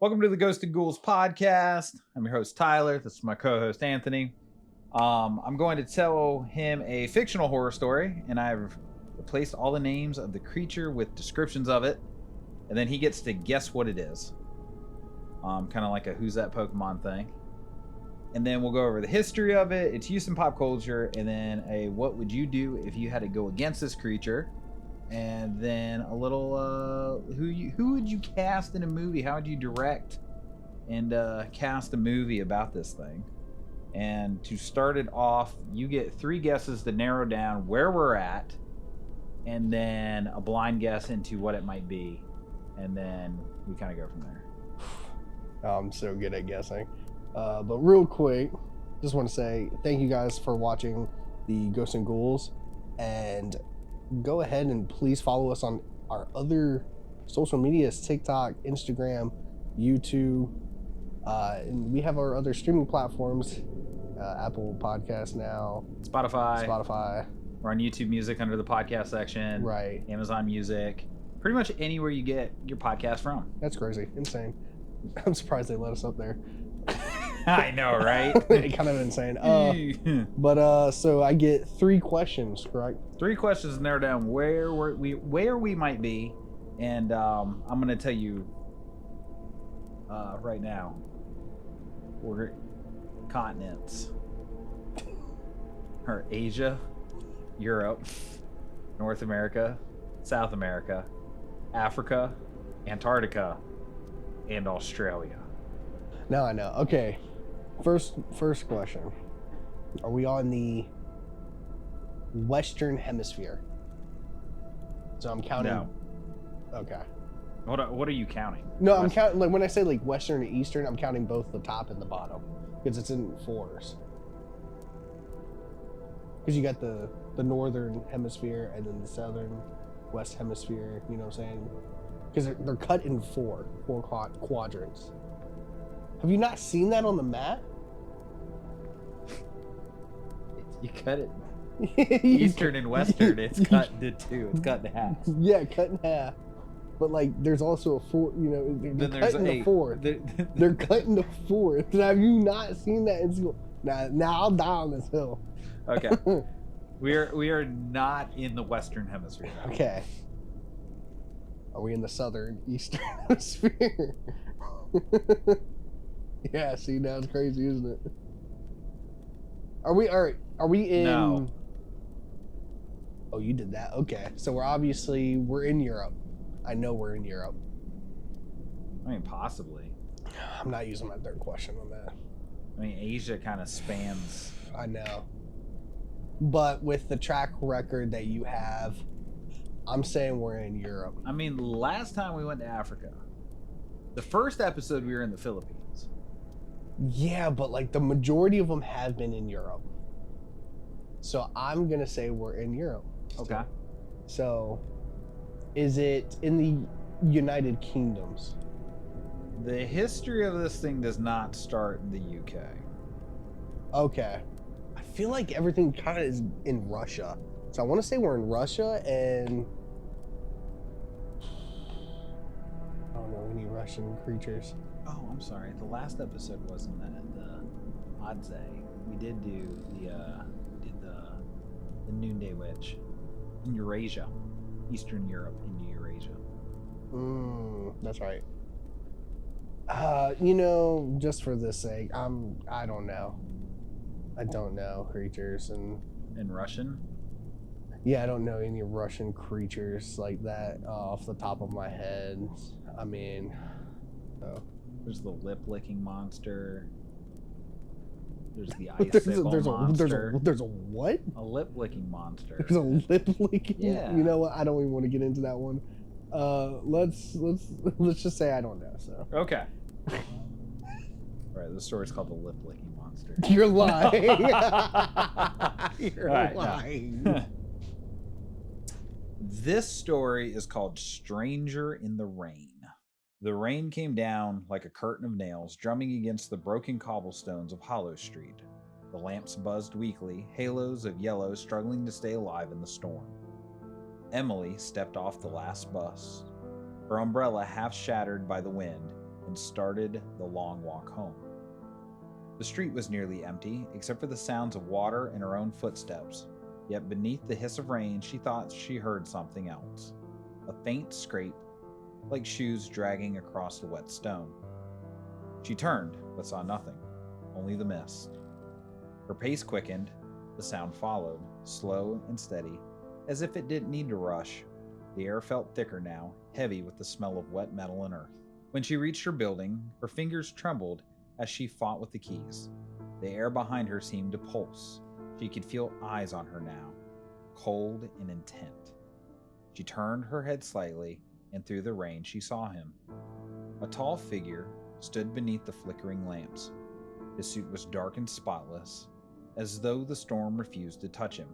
Welcome to the Ghosts Ghouls Podcast. I'm your host, Tyler. This is my co-host, Anthony. I'm going to tell him a fictional horror story, and I've replaced all the names of the creature with descriptions of it, and then he gets to guess what it is. Kind of like a Who's That Pokemon thing. And then we'll go over the history of it, its use in pop culture, and then a what would you do if you had to go against this creature. And then a little who would you cast in a movie? How would you direct and cast a movie about this thing? And to start it off, you get 3 guesses to narrow down where we're at, and then a blind guess into what it might be, and then we kind of go from there. I'm so good at guessing. But real quick, just want to say thank you guys for watching the Ghosts and Ghouls, and go ahead and please follow us on our other social medias, TikTok, Instagram, YouTube, and we have our other streaming platforms, Apple Podcasts now, Spotify. We're on YouTube Music under the podcast section. Right. Amazon Music. Pretty much anywhere you get your podcast from. That's crazy. Insane. I'm surprised they let us up there. I know, right? Kind of insane. But so I get 3 questions, correct? 3 questions to narrow down where we might be, and I'm gonna tell you right now. We're continents are Asia, Europe, North America, South America, Africa, Antarctica, and Australia. Now I know. Okay. First question. Are we on the Western Hemisphere? So I'm counting. No. Okay. What are you counting? No, I'm counting, like when I say like Western and Eastern, I'm counting both the top and the bottom because it's in 4s. Because you got the Northern Hemisphere and then the Southern West Hemisphere, you know what I'm saying? Because they're cut in 4 quadrants. Have you not seen that on the map? You cut it Eastern and Western. It's cut into 2. It's cut in half. Yeah, cut in half. But like, there's also a 4. You know, they're cut into 4. They're cut into 4. Have you not seen that in school? Now I'll die on this hill. Okay. we are not in the Western Hemisphere. Okay. Are we in the Southern Eastern Hemisphere? Yeah, see, now it's crazy, isn't it? Are we in... No. Oh, you did that? Okay. So we're in Europe. I know we're in Europe. I mean, possibly. I'm not using my 3rd question on that. I mean, Asia kind of spans. I know. But with the track record that you have, I'm saying we're in Europe. I mean, last time we went to Africa, the first episode we were in the Philippines. Yeah, but like the majority of them have been in Europe. So I'm going to say we're in Europe. Okay. So is it in the United Kingdoms? The history of this thing does not start in the UK. Okay. I feel like everything kind of is in Russia. So I want to say we're in Russia, and I don't know any Russian creatures. Oh, I'm sorry. The last episode wasn't that. I'd say we did do the Noonday Witch in Eurasia, Eastern Europe into Eurasia. That's right. You know, just for this sake, I don't know. I don't know creatures and in Russian. Yeah, I don't know any Russian creatures like that off the top of my head. I mean, there's the lip-licking monster. There's the icicle monster. There's a what? A lip-licking monster. There's a lip-licking? Yeah. You know what? I don't even want to get into that one. Let's just say I don't know. So. Okay. All right, the story's called the lip-licking monster. You're lying. You're lying. No. This story is called Stranger in the Rain. The rain came down like a curtain of nails, drumming against the broken cobblestones of Hollow Street. The lamps buzzed weakly, halos of yellow struggling to stay alive in the storm. Emily stepped off the last bus, her umbrella half shattered by the wind, and and started the long walk home. The street was nearly empty, except for the sounds of water and her own footsteps. Yet beneath the hiss of rain, she thought she heard something else. A faint scrape, like shoes dragging across the wet stone. She turned, but saw nothing, only the mist. Her pace quickened, the sound followed, slow and steady, as if it didn't need to rush. The air felt thicker now, heavy with the smell of wet metal and earth. When she reached her building, her fingers trembled as she fought with the keys. The air behind her seemed to pulse. She could feel eyes on her now, cold and intent. She turned her head slightly, and through the rain she saw him. A tall figure stood beneath the flickering lamps. His suit was dark and spotless, as though the storm refused to touch him.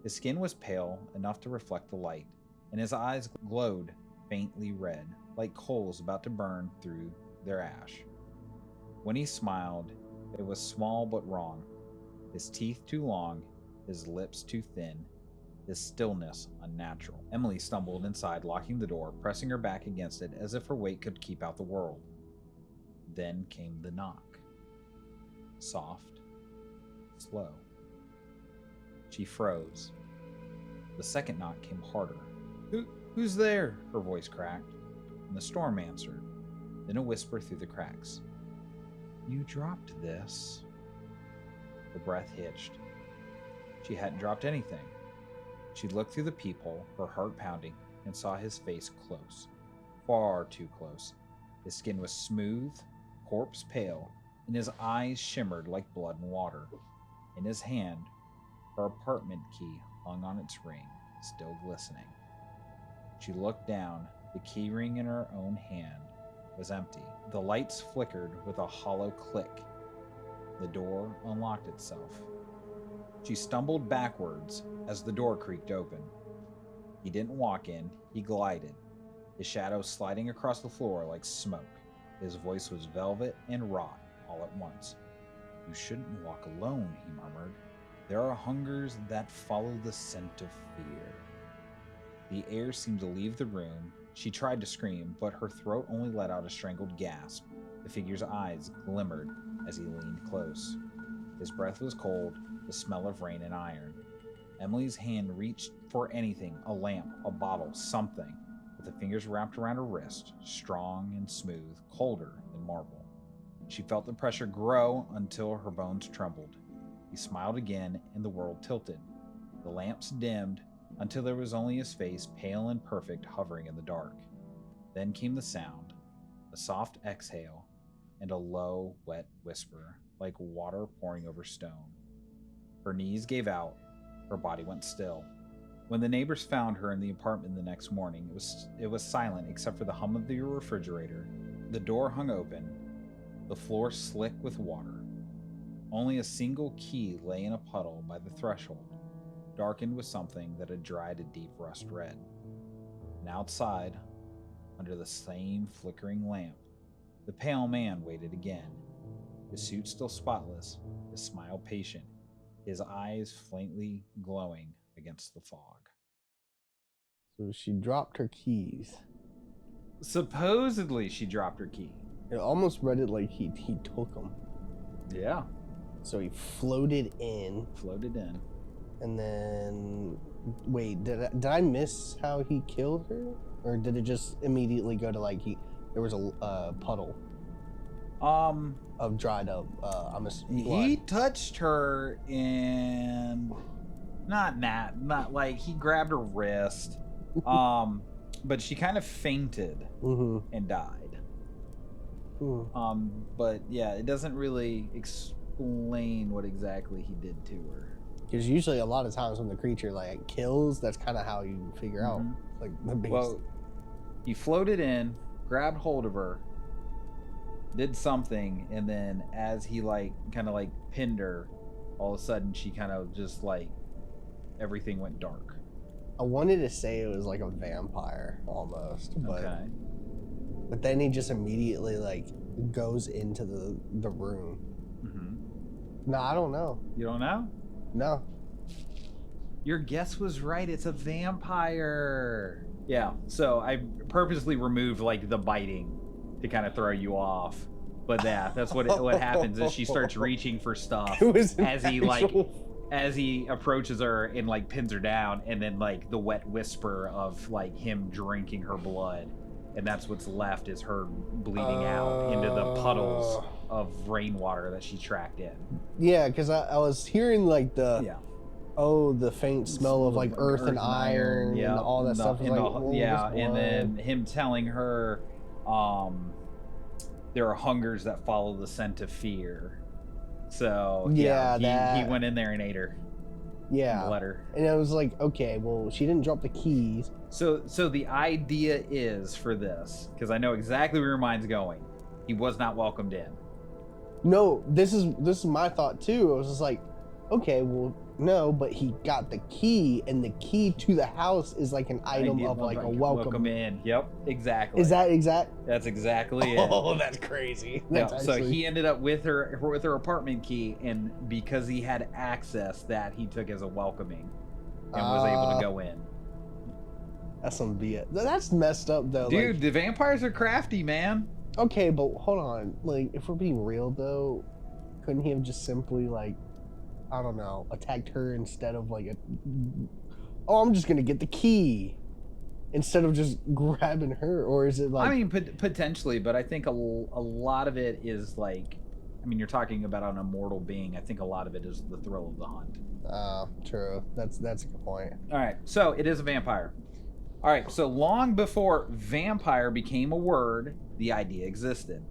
His skin was pale enough to reflect the light, and his eyes glowed faintly red, like coals about to burn through their ash. When he smiled, it was small but wrong. His teeth too long, his lips too thin, his stillness unnatural. Emily stumbled inside, locking the door, pressing her back against it as if her weight could keep out the world. Then came the knock. Soft, slow. She froze. The second knock came harder. Who's there? Her voice cracked, and the storm answered. Then a whisper through the cracks. You dropped this. Her breath hitched. She hadn't dropped anything. She looked through the peephole, her heart pounding, and saw his face close. Far too close. His skin was smooth, corpse pale, and his eyes shimmered like blood and water. In his hand, her apartment key hung on its ring, still glistening. She looked down. The key ring in her own hand was empty. The lights flickered with a hollow click. The door unlocked itself. She stumbled backwards as the door creaked open. He didn't walk in, he glided, his shadow sliding across the floor like smoke. His voice was velvet and wrought all at once. You shouldn't walk alone, he murmured. There are hungers that follow the scent of fear. The air seemed to leave the room. She tried to scream, but her throat only let out a strangled gasp. The figure's eyes glimmered as he leaned close. His breath was cold, the smell of rain and iron. Emily's hand reached for anything, a lamp, a bottle, something, with the fingers wrapped around her wrist, strong and smooth, colder than marble. She felt the pressure grow until her bones trembled. He smiled again, and the world tilted. The lamps dimmed until there was only his face, pale and perfect, hovering in the dark. Then came the sound, a soft exhale, and a low, wet whisper, like water pouring over stone. Her knees gave out, her body went still. When the neighbors found her in the apartment the next morning, it was silent except for the hum of the refrigerator. The door hung open, the floor slick with water. Only a single key lay in a puddle by the threshold, darkened with something that had dried a deep rust red. And outside, under the same flickering lamp, the pale man waited again, his suit still spotless, his smile patient, his eyes faintly glowing against the fog. So she dropped her keys. Supposedly she dropped her key. It almost read it like he took them. Yeah. So he floated in. And then, wait, did I miss how he killed her? Or did it just immediately go to like there was a puddle of dried up blood? He touched her and not like he grabbed her wrist, but she kind of fainted and died. But yeah, it doesn't really explain what exactly he did to her. Because usually a lot of times when the creature like kills, that's kind of how you figure out like the beast. Well, he floated in, grabbed hold of her, did something, and then as he like kind of like pinned her, all of a sudden she kind of just like everything went dark. I wanted to say it was like a vampire almost, but then he just immediately like goes into the room. No, I don't know. You don't know? No. Your guess was right. It's a vampire. Yeah. So I purposely removed like the biting to kind of throw you off. But that's what happens is she starts reaching for stuff as he approaches her and like pins her down, and then like the wet whisper of like him drinking her blood, and that's what's left is her bleeding out into the puddles of rainwater that she tracked in. Yeah, because I was hearing like the faint smell of like earth and iron and all that stuff. And then him telling her there are hungers that follow the scent of fear. So he went in there and ate her. Yeah. And let her. And I was like, okay, well, she didn't drop the keys. So the idea is for this, because I know exactly where your mind's going. He was not welcomed in. No, this is my thought too. I was just like, okay, well, no, but he got the key, and the key to the house is like an item of like a welcome in. Yep, exactly. Is that exact? That's exactly it. Oh, that's crazy. So he ended up with her apartment key, and because he had access, that he took as a welcoming, and was able to go in. That's some BS. That's messed up though. Dude, like, the vampires are crafty, man. Okay, but hold on. Like, if we're being real though, couldn't he have just simply like, I don't know, attacked her instead of like I'm just gonna get the key instead of just grabbing her? Or is it like, I mean, potentially, but I think a lot of it is like, I mean, you're talking about an immortal being. I think a lot of it is the thrill of the hunt. True. That's a good point. All right, so it is a vampire. All right, so long before vampire became a word, the idea existed.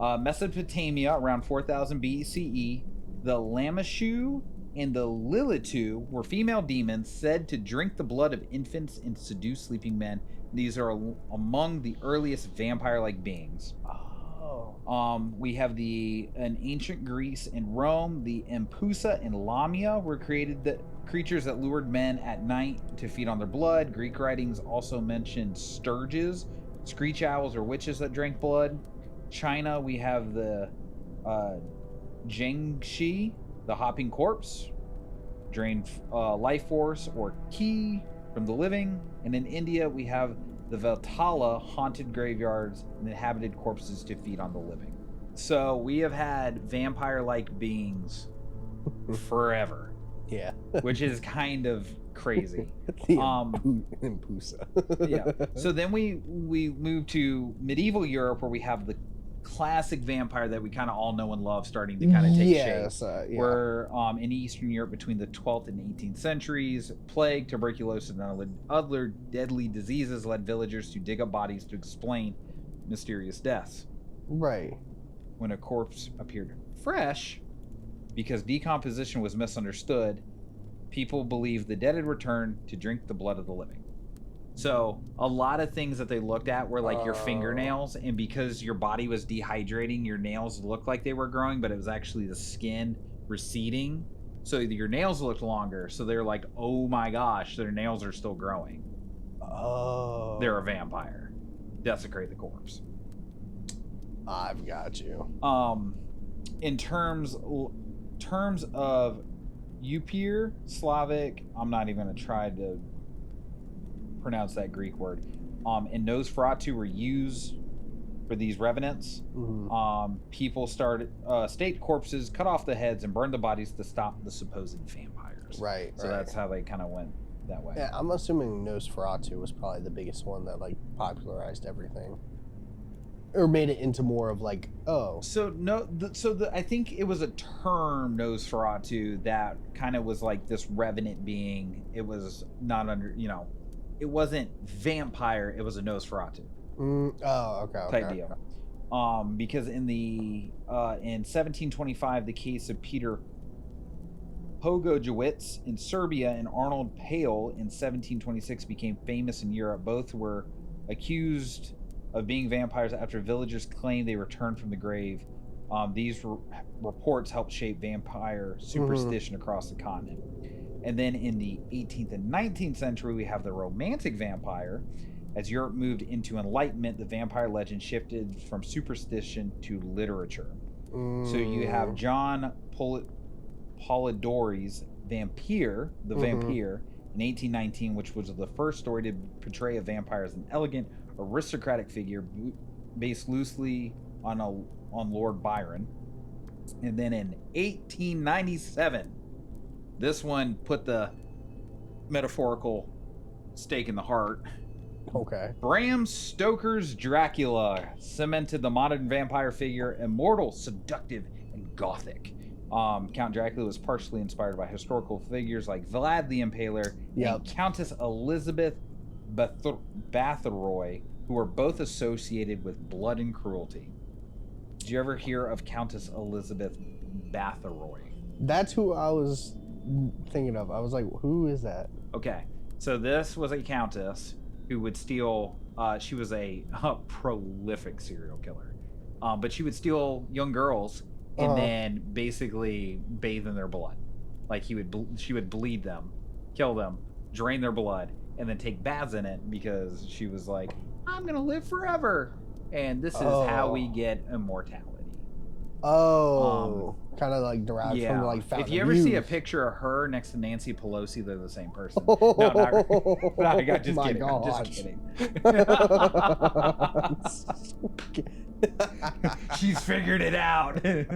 Mesopotamia, around 4000 BCE, the Lamashu and the Lilitu were female demons said to drink the blood of infants and seduce sleeping men. These are among the earliest vampire-like beings. We have in ancient Greece and Rome, the Empusa and Lamia were created creatures that lured men at night to feed on their blood. Greek writings also mentioned sturges, screech owls, or witches that drank blood. China, we have the Zhengxi, the hopping corpse, drained life force or ki from the living. And in India, we have the Vatala, haunted graveyards and inhabited corpses to feed on the living. So we have had vampire-like beings forever. Yeah. Which is kind of crazy. Empusa. Yeah. So then we move to medieval Europe, where we have the classic vampire that we kind of all know and love starting to kind of take shape. We're in Eastern Europe between the 12th and 18th centuries. Plague, tuberculosis, and other deadly diseases led villagers to dig up bodies to explain mysterious deaths. Right. When a corpse appeared fresh, because decomposition was misunderstood, people believed the dead had returned to drink the blood of the living. So a lot of things that they looked at were like your fingernails, and because your body was dehydrating, your nails looked like they were growing, but it was actually the skin receding. So your nails looked longer. So they're like, oh my gosh, their nails are still growing. Oh. They're a vampire. Desecrate the corpse. I've got you. In terms of Upir, Slavic, I'm not even going to try to pronounce that Greek word. And Nosferatu were used for these revenants. People started staked corpses, cut off the heads, and burned the bodies to stop the supposed vampires. Right. So that's how they kind of went that way. Yeah, I'm assuming Nosferatu was probably the biggest one that like popularized everything, or made it into more of like, I think it was a term, Nosferatu, that kind of was like this revenant being. It was not it wasn't vampire, it was a Nosferatu. Type deal. Because in 1725, the case of Peter Pogojewicz in Serbia and Arnold Pale in 1726 became famous in Europe. Both were accused of being vampires after villagers claimed they returned from the grave. These reports helped shape vampire superstition across the continent. And then in the 18th and 19th century, we have the romantic vampire. As Europe moved into Enlightenment, the vampire legend shifted from superstition to literature. So you have John Polidori's Vampire, the Vampire, in 1819, which was the first story to portray a vampire as an elegant, aristocratic figure based loosely on Lord Byron. And then in 1897, this one put the metaphorical stake in the heart. Okay. Bram Stoker's Dracula cemented the modern vampire figure immortal, seductive, and gothic. Count Dracula was partially inspired by historical figures like Vlad the Impaler and Countess Elizabeth Bathory, who were both associated with blood and cruelty. Did you ever hear of Countess Elizabeth Bathory? That's who I was thinking of. I was like, who is that? Okay, so this was a countess who would steal. She was a prolific serial killer, but she would steal young girls and then basically bathe in their blood. Like she would bleed them, kill them, drain their blood, and then take baths in it because she was like, I'm gonna live forever, and this is how we get immortality. Kind of like derived from like Fountain If you of ever see a Youth. picture of her next to Nancy Pelosi, they're the same person. No, just kidding. I'm just kidding. She's figured it out. It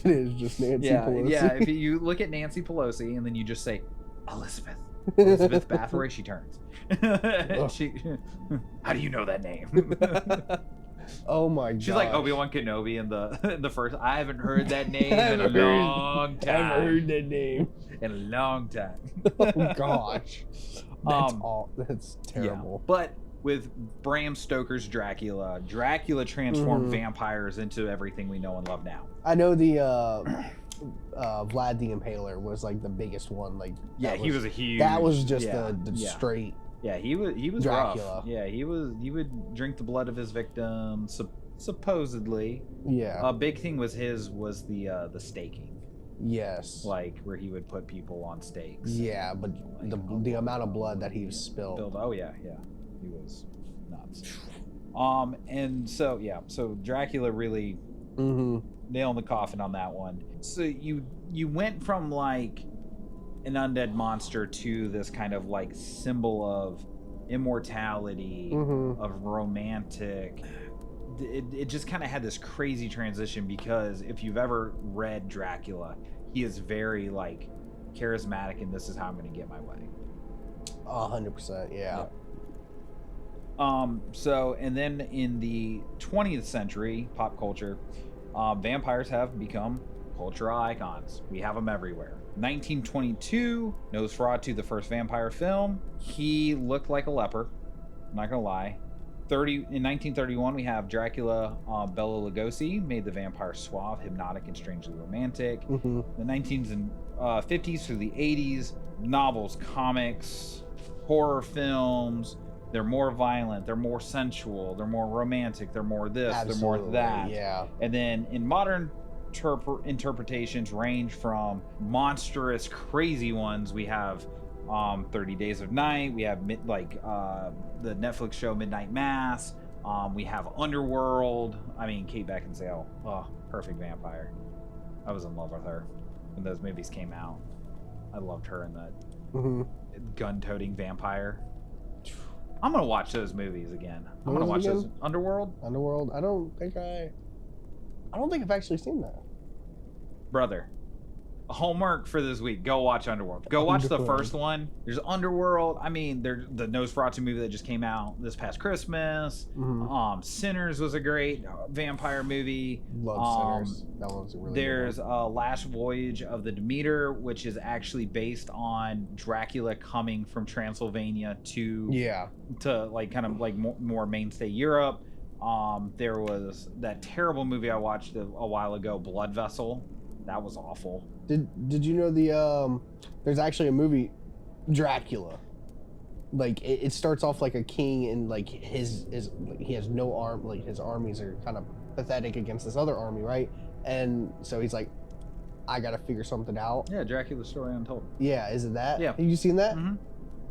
is just Nancy Pelosi. Yeah, if you look at Nancy Pelosi and then you just say Elizabeth Bathory, she turns. How do you know that name? Oh my god. She's like Obi-Wan Kenobi in the first. I haven't heard that name in a long time. I haven't heard that name in a long time. Oh gosh. That's terrible. Yeah. But with Bram Stoker's Dracula transformed vampires into everything we know and love now. I know the Vlad the Impaler was like the biggest one. Like he was a huge. That was just the straight. Yeah, he was Dracula. Rough. Yeah, he would drink the blood of his victims, supposedly. Yeah. A big thing was the staking. Yes. Like where he would put people on stakes. Yeah, but the amount of blood that he spilled. Oh yeah, he was nuts. And so Dracula really nailed the coffin on that one. So you went from like an undead monster to this kind of like symbol of immortality, of romantic. It just kind of had this crazy transition because if you've ever read Dracula, he is very like charismatic and this is how I'm going to get my way. 100%, yeah. So, and then in the 20th century pop culture, vampires have become cultural icons. We have them everywhere. 1922, Nosferatu, the first vampire film. He looked like a leper. I'm not gonna lie. In 1931, we have Dracula. Bela Lugosi made the vampire suave, hypnotic, and strangely romantic. The 1950s through the 80s, novels, comics, horror films. They're more violent. They're more sensual. They're more romantic. They're more this. Absolutely, they're more that. Yeah. And then in modern interpretations range from monstrous crazy ones. We have 30 Days of Night, we have the Netflix show Midnight Mass, we have Underworld. I mean, Kate Beckinsale, perfect vampire. I was in love with her when those movies came out. I loved her in that gun-toting vampire. I'm gonna watch those movies again. I'm gonna watch those. Underworld. I don't think I've actually seen that. Brother, homework for this week. Go watch Underworld. Go watch the first one. There's Underworld. I mean, there's the Nosferatu movie that just came out this past Christmas. Sinners was a great vampire movie. Love Sinners. That one's really There's Last Voyage of the Demeter, which is actually based on Dracula coming from Transylvania to like kind of like more mainstay Europe. There was that terrible movie I watched a while ago, Blood Vessel. That was awful. Did you know there's actually a movie, Dracula. Like it starts off like a king and like he has no arm, like his armies are kind of pathetic against this other army, right? And so he's like, I gotta figure something out. Yeah, Dracula's Story Untold. Yeah, is it that? Yeah. Have you seen that?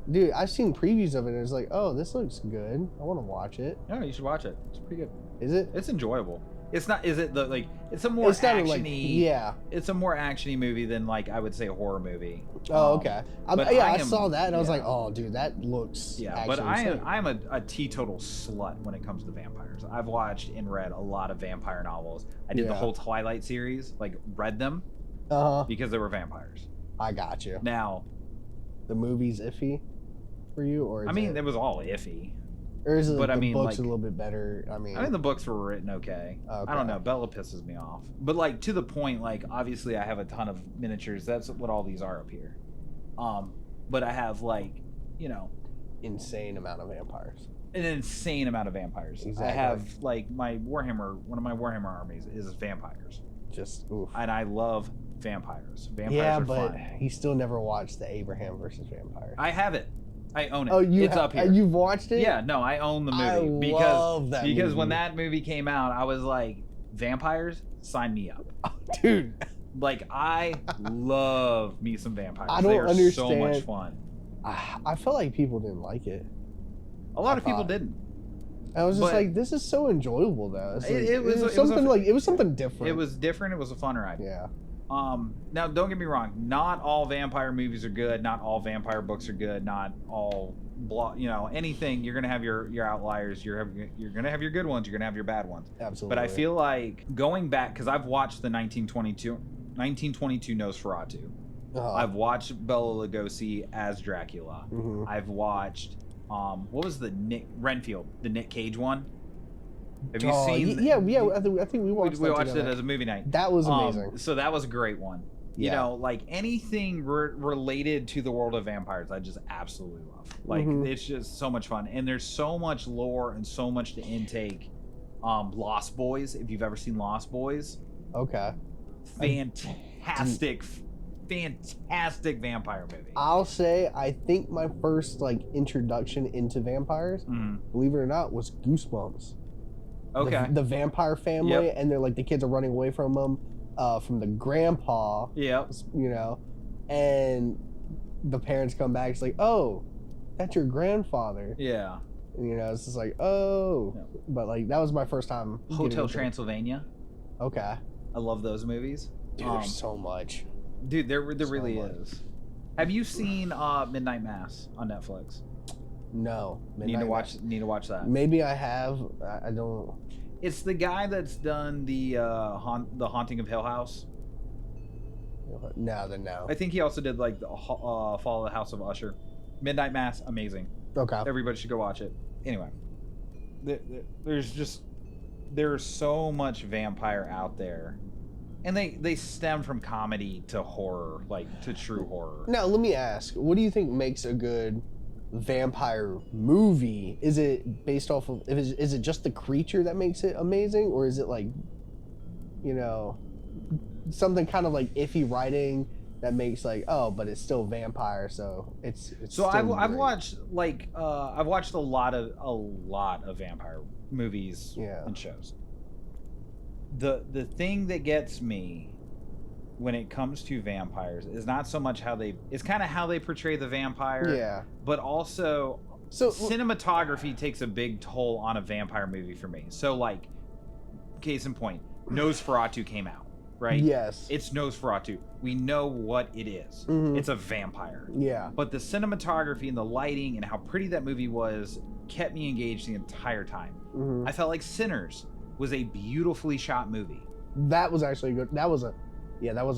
Dude, I've seen previews of it and it's like, oh, this looks good. I want to watch it. Yeah, you should watch it. It's pretty good. Is it? It's enjoyable. It's not. Is it the like? It's a more It's not actiony. like, yeah. It's a more actiony movie than like I would say a horror movie. Oh, okay. but I saw that and I was yeah. like, oh, dude, that looks. Yeah, actually but insane. I'm a teetotal slut when it comes to vampires. I've watched and read a lot of vampire novels. I did the Yeah. whole Twilight series, like read them because they were vampires. I got you. Now, The movie's iffy for you, or is I mean, it, it was all iffy. or is it but like, I the mean, books like- a little bit better? I mean, The books were written okay. Okay. I don't know. Bella pisses me off. But like to the point, like obviously I have a ton of miniatures. That's what all these are up here. But I have like, you know, insane amount of vampires. an insane amount of vampires. I Exactly. have like my Warhammer. One of my Warhammer armies is vampires, Just oof. and I love vampires. Vampires Yeah, are but fun. he still never watched the Abraham versus Vampire. I have it. I own it. Oh, it's up here. You've watched it? Yeah, no, I own the movie I love that because when movie. that movie came out, I was like, vampires, sign me up. Dude, Like I love me some vampires. I don't they are so much understand. fun. I felt like people didn't like it. A lot I of people thought- didn't. I was just But- like, this is so enjoyable though. It's like, It was something a- like it was something different. It was different. It was a fun ride. Yeah. Now don't get me wrong. Not all vampire movies are good. Not all vampire books are good. Not all anything. You're gonna have your outliers. You're gonna have your good ones. You're gonna have your bad ones. Absolutely. But I feel like going back because I've watched the 1922 Nosferatu. I've watched Bela Lugosi as Dracula. Mhm. I've watched what was the Nick Cage one? Have you seen? Yeah. I think we watched. We that watched it together. as a movie night. That was amazing. So that was a great one. You Yeah. know, like anything related to the world of vampires, I just absolutely love. Like Mhm. it's just so much fun, and there's so much lore and so much to intake. Lost Boys, if you've ever seen Lost Boys, Okay. fantastic vampire movie. I'll say I think my first like introduction into vampires, Mhm. believe it or not, was Goosebumps. Okay. The vampire family, Yep. and they're like the kids are running away from them, from the grandpa, Yep. you know, and the parents come back. It's like, oh, that's your grandfather. Yeah. And, you know, it's just like, oh, Yeah. but like that was my first time. getting Hotel into it. Transylvania. Okay. I love those movies. Dude, there's so much. Dude, there so really much. is. Have you seen Midnight Mass on Netflix? No. Need to watch that. Maybe I have. I don't. It's the guy that's done the Haunting of Hill House. No, then no. I think he also did like the Fall of the House of Usher. Midnight Mass, amazing. Okay. Everybody should go watch it. Anyway, there's so much vampire out there, and they stem from comedy to horror, like to true horror. Now, let me ask, what do you think makes a good vampire movie? Is it based off of, is it just the creature that makes it amazing, or is it like, you know, something kind of like iffy writing that makes like, oh, but it's still vampire, so it's So still I've great. watched I've watched a lot of vampire movies Yeah. and shows. The thing that gets me when it comes to vampires is not so much it's kind of how they portray the vampire, Yeah. but also So cinematography takes a big toll on a vampire movie for me. So like, case in point, Nosferatu came out, right? yes. It's Nosferatu. We know what it is. Mhm. It's a vampire. Yeah. But the cinematography and the lighting and how pretty that movie was kept me engaged the entire time. Mhm. I felt like Sinners was a beautifully shot movie. That was actually good. That was a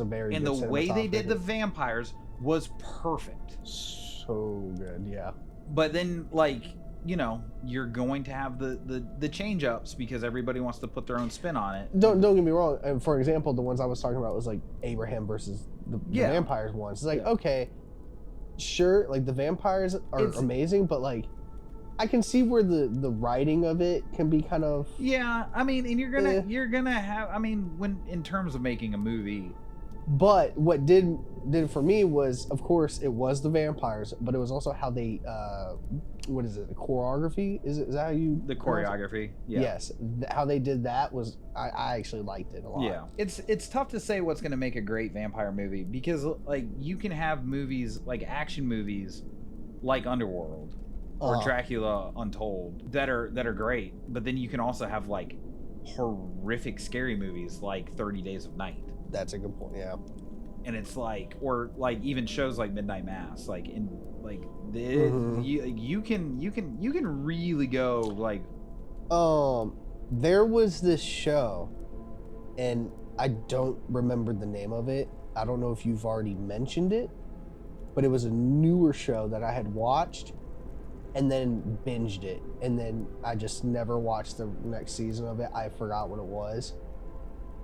very And good the way they did the cinematography. vampires was perfect. So good, yeah. But then, like, you know, you're going to have the change ups because everybody wants to put their own spin on it. Don't get me wrong. And for example, the ones I was talking about was like Abraham versus the Yeah. vampires ones. It's like, Yeah. okay, sure, like the vampires are It's- amazing, but like I can see where the writing of it can be kind of Yeah, I mean, and Eh. you're gonna have. I mean, when in terms of making a movie, But what did it for me was, of course, it was the vampires, but it was also how they, what is it, the choreography? Is that how you? the pronounce it? choreography. Yeah. Yes, how they did that was, I actually liked it a lot. Yeah, it's tough to say what's going to make a great vampire movie because like you can have movies like action movies like Underworld or Uh-huh. Dracula Untold that are great, but then you can also have like horrific scary movies like 30 Days of Night. That's a good point. Yeah. And it's like, or like even shows like Midnight Mass, like in like you can really go like. There was this show, and I don't remember the name of it. I don't know if you've already mentioned it, but it was a newer show that I had watched and then binged it, and then I just never watched the next season of it. I forgot what it was,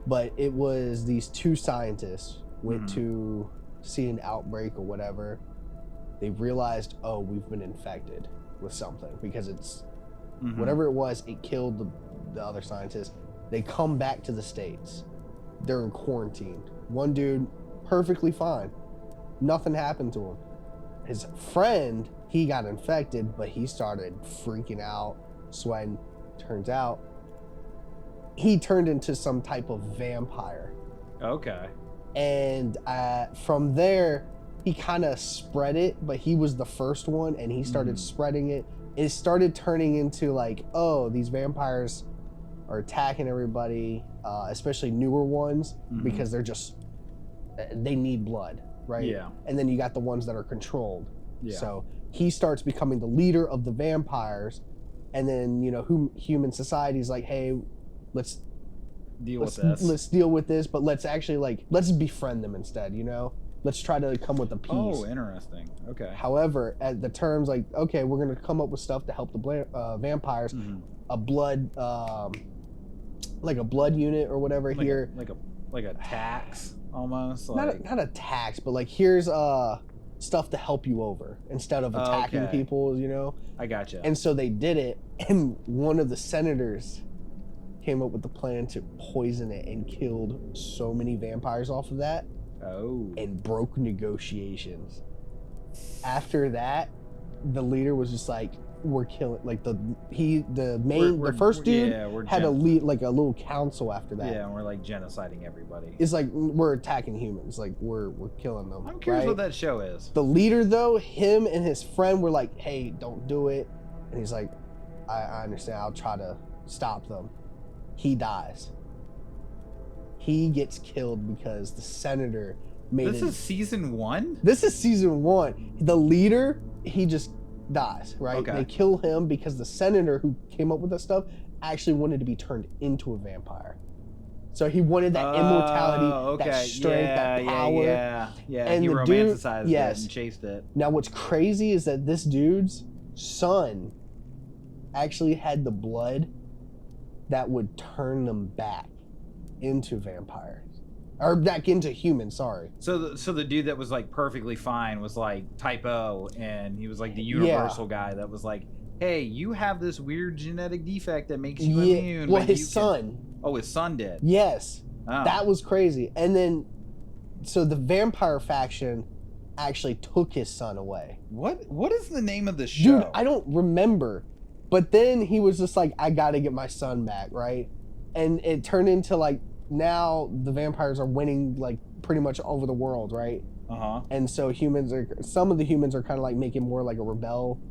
but it was these two scientists went to see an outbreak or whatever. They realized, oh, we've been infected with something because it's whatever it was, it killed the other scientists. They come back to the States. They're in quarantine. One dude, perfectly fine. Nothing happened to him. His friend, he got infected, but he started freaking out, sweating. Turns out, he turned into some type of vampire. Okay. And from there, he kind of spread it, but he was the first one, and he started spreading it. It started turning into like, oh, these vampires are attacking everybody, especially newer ones, because they need blood, right? Yeah. And then you got the ones that are controlled. Yeah. So he starts becoming the leader of the vampires, and then, you know, human society's like, hey, let's deal with this, but let's actually let's befriend them instead, you know? Let's try to come with a peace. Oh, interesting. Okay. However, at the terms like, okay, we're gonna come up with stuff to help the vampires, a blood, like a blood unit or whatever like here, like a tax almost. Not a tax, but like here's stuff to help you over instead of attacking people, you know. I gotcha. And so they did it, and one of the senators came up with the plan to poison it and killed so many vampires off of that. Oh. And broke negotiations. After that, the leader was just like, we're killing, like the first dude had a lead, like a little council after that. Yeah, and we're like genociding everybody. It's like we're attacking humans, like we're killing them. I'm curious what that show is. The leader though, him and his friend were like, hey, don't do it. And he's like, I understand, I'll try to stop them. He dies. He gets killed because the senator made This is season 1? This is season 1. The leader, he just dies, right? Okay. They kill him because the senator who came up with that stuff actually wanted to be turned into a vampire. So he wanted that immortality, that strength, that power. Yeah. And he the romanticized dude, it and chased it. Now what's crazy is that this dude's son actually had the blood that would turn them back into vampires, or back into humans. Sorry. So the dude that was like perfectly fine was like type O, and he was like the universal guy that was like, hey, you have this weird genetic defect that makes you immune. Well, his son. Oh, his son did. Yes. Oh. That was crazy. And then, so the vampire faction actually took his son away. What is the name of the show? Dude, I don't remember. But then he was just like, I gotta get my son back, right? And it turned into like, now the vampires are winning like pretty much over the world, right? And so some of the humans are kind of like making more like a rebel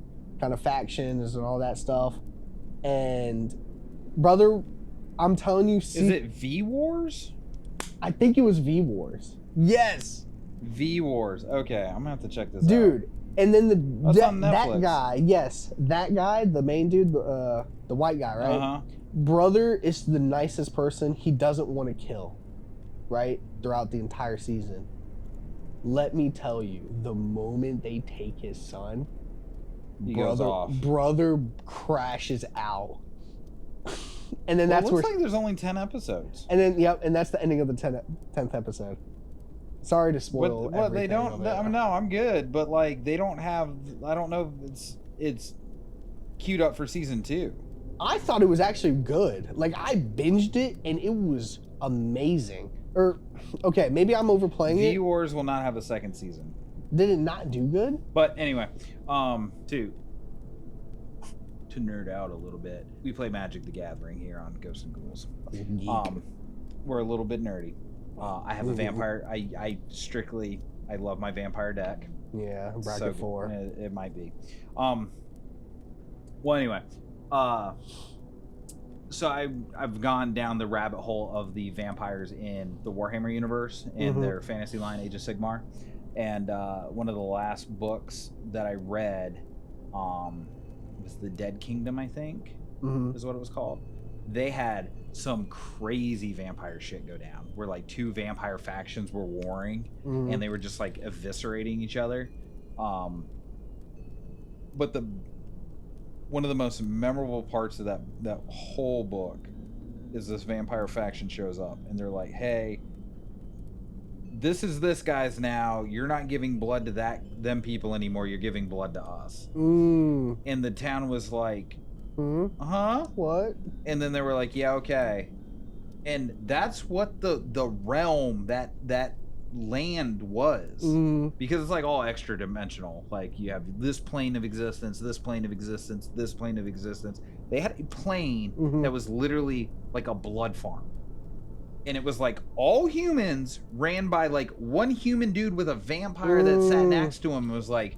kind of factions and all that stuff. And brother, I'm telling you, is it V Wars? I think it was V Wars. Yes. V Wars. Okay, I'm gonna have to check this out. Dude, and then that guy, that guy, the main dude, the white guy, right? Brother is the nicest person. He doesn't want to kill, right? Throughout the entire season. Let me tell you, the moment they take his son, goes off. Brother crashes out. And then that's looks like there's only 10 episodes. And then and that's the ending of the 10th episode. Sorry to spoil everything. They don't. No, I'm good. But like, they don't have. I don't know if it's queued up for season 2. I thought it was actually good. Like, I binged it and it was amazing. Or, okay, maybe I'm overplaying it. V Wars will not have a second season. Did it not do good? But anyway, to nerd out a little bit, we play Magic the Gathering here on Ghosts and Ghouls. We're a little bit nerdy. I have a vampire. I love my vampire deck. Yeah, bracket 4. It might be. Well, anyway, So I've gone down the rabbit hole of the vampires in the Warhammer universe and their fantasy line, Age of Sigmar. And one of the last books that I read was The Dead Kingdom, I think, is what it was called. They had some crazy vampire shit go down where like two vampire factions were warring and they were just like eviscerating each other. But one of the most memorable parts of that whole book is this vampire faction shows up and they're like, hey, this is this guy's now. You're not giving blood to them people anymore. You're giving blood to us. And the town was like, what? And then they were like, yeah, okay. And that's what the realm, that land was, because it's like all extra dimensional. Like you have this plane of existence, this plane of existence, this plane of existence. They had a plane that was literally like a blood farm, and it was like all humans ran by like one human dude with a vampire that sat next to him and was like,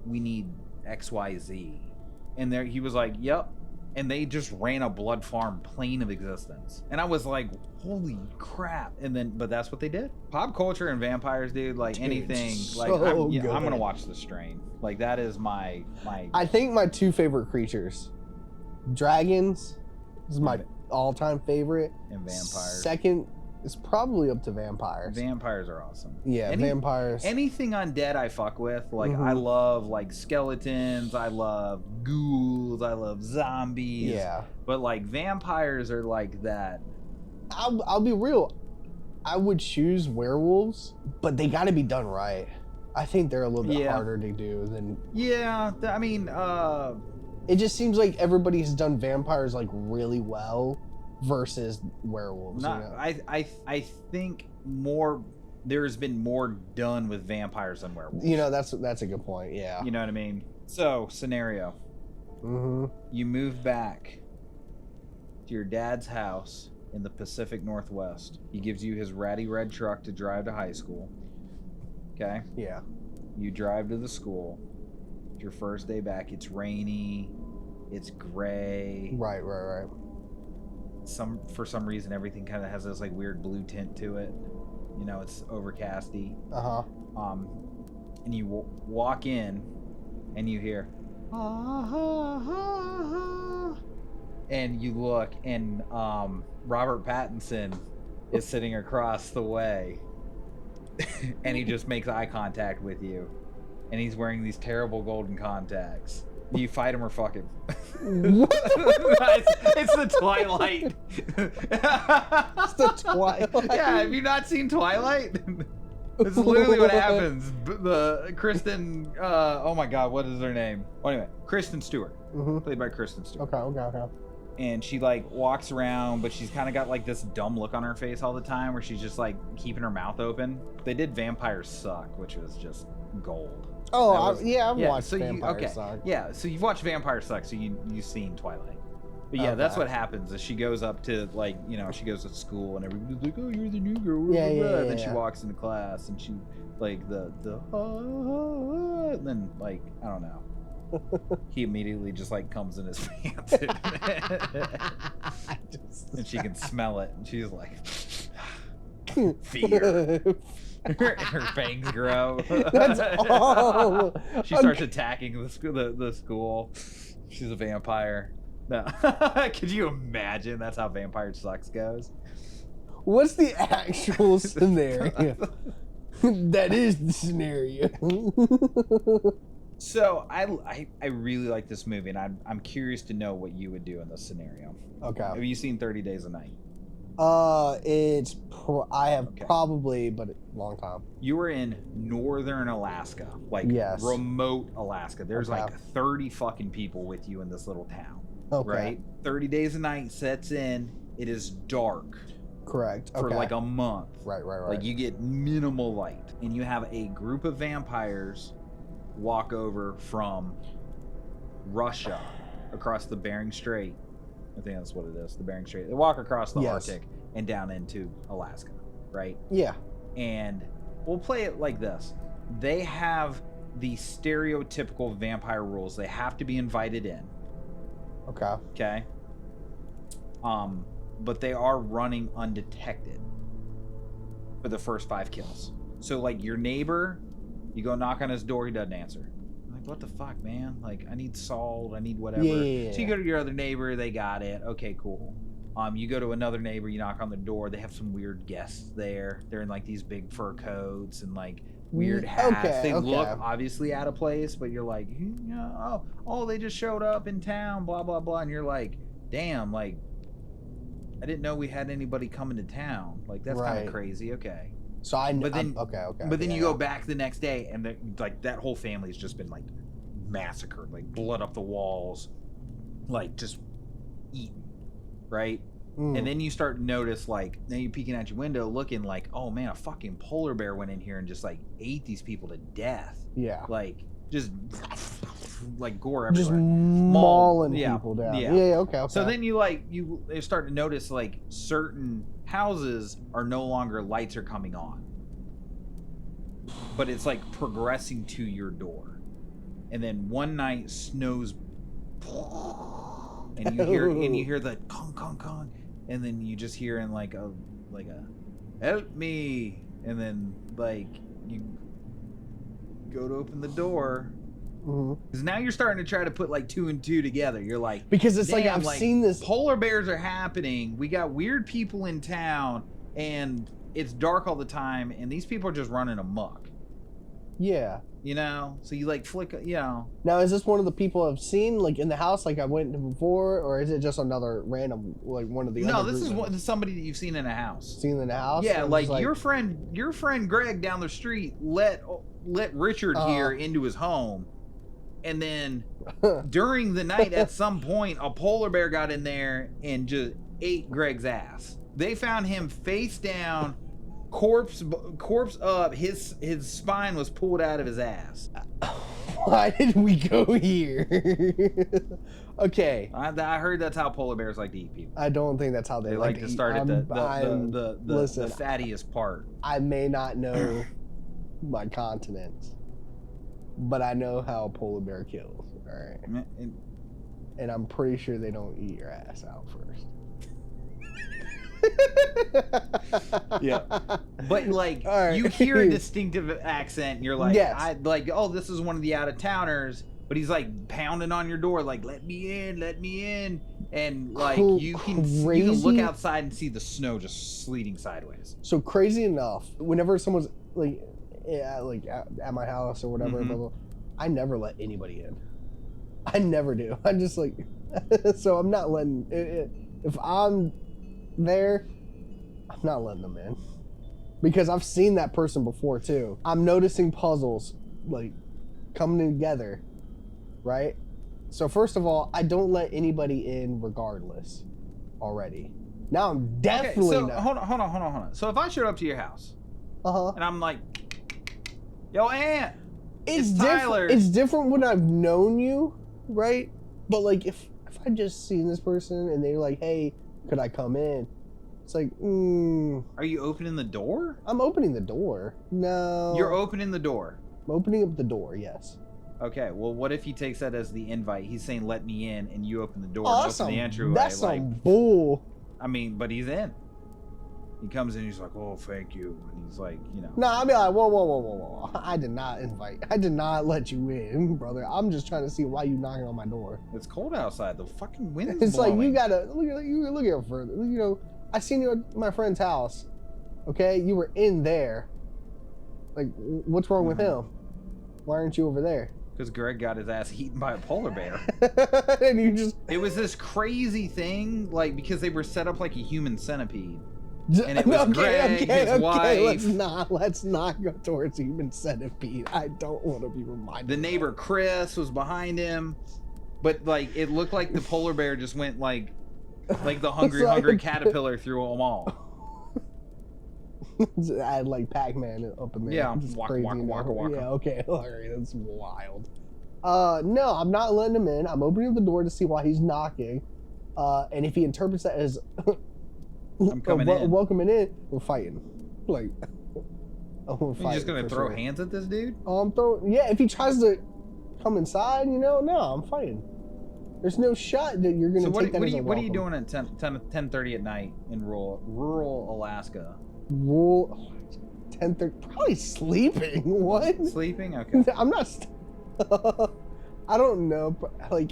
we need XYZ, and there he was like, yep. And they just ran a blood farm plane of existence. And I was like, holy crap. And then, but that's what they did. Pop culture and vampires, dude, like dude, anything. So like, I'm going to watch The Strain. Like, that is my... I think my two favorite creatures. Dragons is my all-time favorite. And vampires. Second is probably up to vampires. Vampires are awesome. Yeah, vampires. Anything undead I fuck with. Like, I love, like, skeletons. I love ghouls. I love zombies. Yeah. But, like, vampires are like that. I'll be real. I would choose werewolves, but they got to be done right. I think they're a little bit harder to do than... Yeah, I mean... It just seems like everybody's done vampires, like, really well versus werewolves. Not, you know? I think there's been more done with vampires than werewolves. You know, that's a good point. Yeah. You know what I mean? So, scenario. You move back to your dad's house in the Pacific Northwest. He gives you his ratty red truck to drive to high school. Okay? Yeah. You drive to the school. It's your first day back. It's rainy. It's gray. Right. For some reason everything kind of has this like weird blue tint to it. You know, it's overcasty. And you walk in and you hear and you look and Robert Pattinson is sitting across the way and he just makes eye contact with you and he's wearing these terrible golden contacts. Do you fight him or fuck him? It's the Twilight. It's the Twilight. Yeah, have you not seen Twilight? This is literally what happens. The Kristen, oh my god, what is her name? Oh, anyway, Kristen Stewart, played by Kristen Stewart. Okay. And she like walks around, but she's kind of got like this dumb look on her face all the time, where she's just like keeping her mouth open. They did Vampires Suck, which was just gold. Oh, I've watched so Vampire Suck. Yeah, so you've watched Vampire Suck, so you've seen Twilight. But yeah, that's what happens is she goes up to like, you know, she goes to school and everybody's like, oh, you're the new girl. Yeah. Then she walks into class and she like the and then like, I don't know. He immediately just like comes in his pants and she can smell it and she's like, fear. Her fangs grow. That's all. She starts attacking the school. She's a vampire. No. Could you imagine? That's how Vampire Sucks goes. What's the actual scenario? That is the scenario. So I really like this movie, and I'm curious to know what you would do in this scenario. Okay. Have you seen 30 Days a Night? I have probably, but a long time. You were in northern Alaska, like remote Alaska. There's like 30 fucking people with you in this little town. Okay. Right? 30 Days a Night sets in. It is dark. Correct. For like a month. Right. Like you get minimal light, and you have a group of vampires walk over from Russia across the Bering Strait. I think that's what it is, the Bering Strait. They walk across the Arctic and down into Alaska, right? Yeah. And we'll play it like this. They have the stereotypical vampire rules. They have to be invited in. Okay. Okay. But they are running undetected for the first 5 kills. So like your neighbor, you go knock on his door, he doesn't answer. I'm like, what the fuck, man? Like, I need salt, I need whatever. Yeah. So you go to your other neighbor, they got it. Okay, cool. You go to another neighbor, you knock on the door, they have some weird guests there. They're in like these big fur coats and like weird hats. They look obviously out of place, but you're like, oh, they just showed up in town, blah blah blah, and you're like, damn, like, I didn't know we had anybody coming to town. Like, that's kind of crazy. Okay. So But then you go back the next day, and like that whole family's just been like massacred, like blood up the walls, like just eaten, right? And then you start to notice, like, now you're peeking out your window, looking like, oh man, a fucking polar bear went in here and just like ate these people to death. Yeah. Like just like gore everywhere. Just mauling people down. Yeah. Okay. So then you start to notice like certain houses are no longer, lights are coming on, but it's like progressing to your door. And then one night snows, and you hear the kong kong kong, and then you just hear in like a help me, and then like you go to open the door, because now you're starting to try to put like 2 and 2 together. You're like, because it's like, I've seen this. Polar bears are happening. We got weird people in town, and it's dark all the time, and these people are just running amok. Yeah. You know, so you like flick, you know. Now, is this one of the people I've seen like in the house, like I went to before, or is it just another random, like one of the? No, this is somebody that you've seen in a house. Seen in the house? Yeah, like your friend Greg down the street let Richard here into his home, and then during the night at some point a polar bear got in there and just ate Greg's ass. They found him face down, corpse up, his spine was pulled out of his ass. Why did we go here? Okay. I heard that's how polar bears like to eat people. I don't think that's how they like to start at the listen, fattiest part. I may not know my continents, but I know how a polar bear kills. All right. And I'm pretty sure they don't eat your ass out first. Yeah, but like you hear a distinctive accent, and you're like, oh, this is one of the out of towners, but he's like pounding on your door, like, let me in, and like you can look outside and see the snow just sleeting sideways. So crazy enough, whenever someone's like, at my house or whatever, blah, blah, I never let anybody in. I never do. I'm just like, so I'm not letting if I'm there, I'm not letting them in, because I've seen that person before too. I'm noticing puzzles like coming together, right? So first of all, I don't let anybody in regardless already. Now I'm definitely so hold on. So if I showed up to your house, and I'm like, yo, Aunt, it's Tyler. It's different when I've known you, right? But like if I just seen this person and they're like, hey, could I come in? It's like, Are you opening the door? I'm opening the door. No. You're opening the door. I'm opening up the door, yes. Okay, well, what if he takes that as the invite? He's saying, let me in, and you open the door and open the entryway. That's some bull. I mean, but he's in. He comes in, he's like, oh, thank you. And he's like, you know. No, I'll be like, whoa. I did not invite. I did not let you in, brother. I'm just trying to see why you knocking on my door. It's cold outside. The fucking wind's It's blowing. like, you gotta, look here further. You know, I seen you at my friend's house, okay? You were in there. Like, what's wrong with him? Why aren't you over there? Because Greg got his ass eaten by a polar bear. And you just... It was this crazy thing, like, because they were set up like a human centipede. And it was Greg, his wife. Let's not go towards human centipede. I don't want to be reminded. The neighbor Chris was behind him, but like it looked like the polar bear just went like the hungry caterpillar through them all. I had like Pac-Man up in there. Yeah, waka. Yeah, okay, all right, that's wild. No, I'm not letting him in. I'm opening up the door to see why he's knocking, and if he interprets that as I'm coming in. Welcoming in, we're fighting. Like, we're fighting. You just gonna throw hands at this dude? I'm throwing. Yeah, if he tries to come inside, no, I'm fighting. There's no shot that you're gonna take that as a welcome. What are you doing at 10:30 at night in rural Alaska? Rural 10:30, probably sleeping. What? Sleeping? Okay. I'm not. I don't know. Like,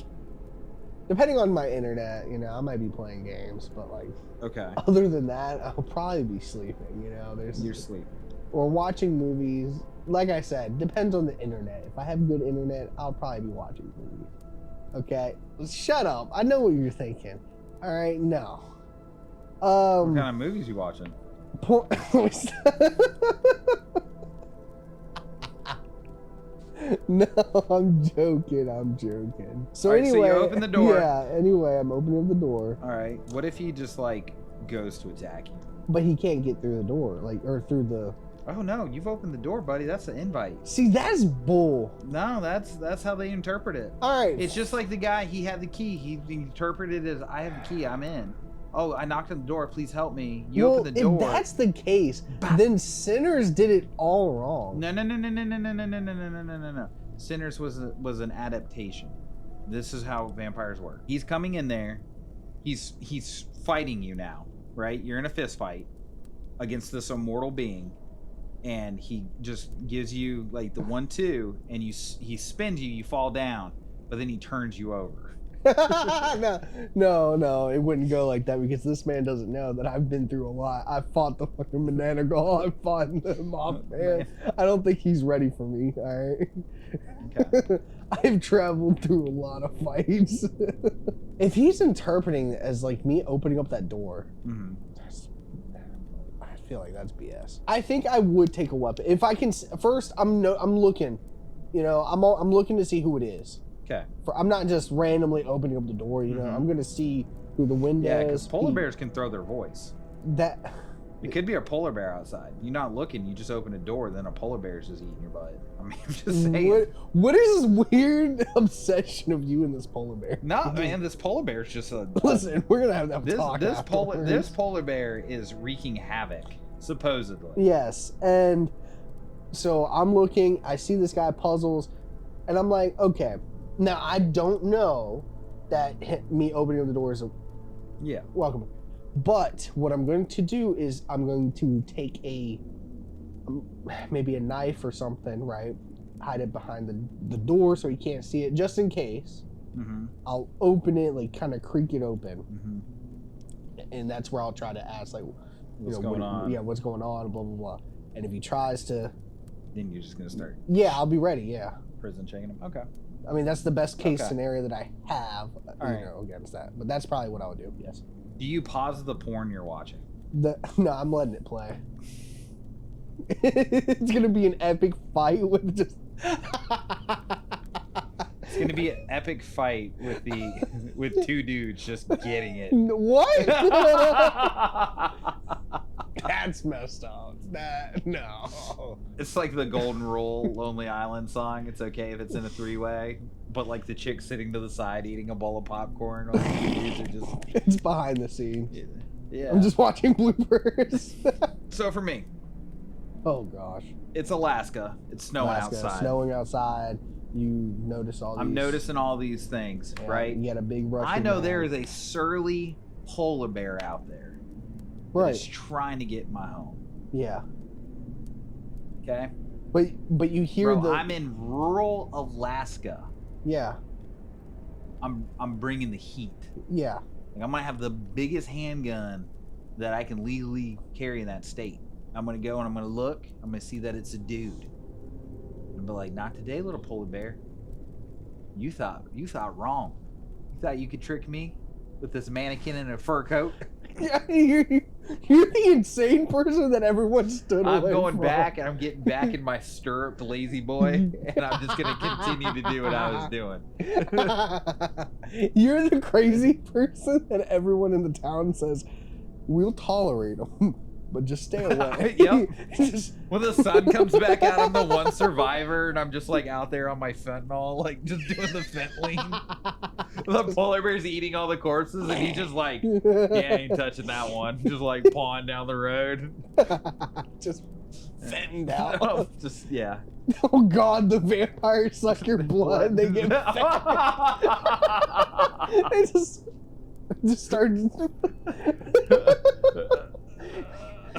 depending on my internet, you know, I might be playing games, but like, okay. Other than that, I'll probably be sleeping. You know, You're sleeping. Or watching movies. Like I said, depends on the internet. If I have good internet, I'll probably be watching movies. Okay, shut up. I know what you're thinking. All right, no. What kind of movies you watching? No, I'm joking. So right, anyway, so you open the door. Yeah. Anyway, I'm opening up the door. All right. What if he just like goes to attack you? But he can't get through the door, like, or through the. Oh no, you've opened the door, buddy. That's the invite. See, that's bull. No, that's how they interpret it. All right. It's just like the guy. He had the key. He interpreted it as I have the key. I'm in. Oh, I knocked on the door. Please help me. You open the door. If that's the case, then Sinners did it all wrong. No. Sinners was an adaptation. This is how vampires work. He's coming in there. He's fighting you now, right? You're in a fist fight against this immortal being, and he just gives you like the 1-2, and he spins you. You fall down, but then he turns you over. No, it wouldn't go like that because this man doesn't know that I've been through a lot. I fought the fucking banana girl. I fought the mob man. I don't think he's ready for me. All right. Okay. I've traveled through a lot of fights. If he's interpreting it as like me opening up that door, I feel like that's BS. I think I would take a weapon if I can. First, I'm looking. You know, I'm looking to see who it is. Okay. I'm not just randomly opening up the door, you know. I'm gonna see who the wind is. Yeah, because polar bears can throw their voice. It could be a polar bear outside. You're not looking. You just open a door, then a polar bear is just eating your butt. I mean, I'm just saying. What is this weird obsession of you and this polar bear? No, man, this polar bear is just a. Listen, we're gonna have that talk. This polar bear is wreaking havoc, supposedly. Yes, and so I'm looking. I see this guy puzzles, and I'm like, okay. Now, I don't know that me opening up the door is a welcome. But what I'm going to do is I'm going to take maybe a knife or something, right? Hide it behind the door so he can't see it, just in case. I'll open it, like kind of creak it open. And that's where I'll try to ask, like, what's going on? Yeah, what's going on, blah, blah, blah. And if he tries to... Then you're just going to start... Yeah, I'll be ready, yeah. Prison checking him? Okay. I mean, that's the best case scenario that I have, against that. But that's probably what I would do, yes. Do you pause the porn you're watching? No, I'm letting it play. It's going to be an epic fight with just... It's going to be an epic fight with two dudes just getting it. What? That's messed up. No. It's like the Golden Rule Lonely Island song. It's okay if it's in a three-way, but like the chick sitting to the side eating a bowl of popcorn. All the dudes are just... It's behind the scenes. Yeah. I'm just watching bloopers. So for me. Oh gosh. It's Alaska. It's snowing outside. Snowing outside. You notice all these... I'm noticing all these things, right? You got a big rush. I know there is a surly polar bear out there. Right. That's trying to get in my home. Yeah. Okay. But you hear I'm in rural Alaska. Yeah. I'm bringing the heat. Yeah. Like, I might have the biggest handgun that I can legally carry in that state. I'm gonna go and I'm gonna look. I'm gonna see that it's a dude. And be like, not today, little polar bear. You thought wrong. You thought you could trick me with this mannequin in a fur coat? Yeah, you're the insane person that everyone stood away from. I'm going back and I'm getting back in my stirrup, lazy boy, and I'm just going to continue to do what I was doing. You're the crazy person that everyone in the town says, we'll tolerate them, but just stay away. Yep. When the sun comes back out, I'm the one survivor, and I'm just like out there on my fentanyl, like just doing the fentanyl. The polar bear's eating all the corpses, and he's just like, yeah, ain't touching that one. Just like pawing down the road. Just fettened out. Just yeah. Oh God, the vampires suck your blood. They get they just start.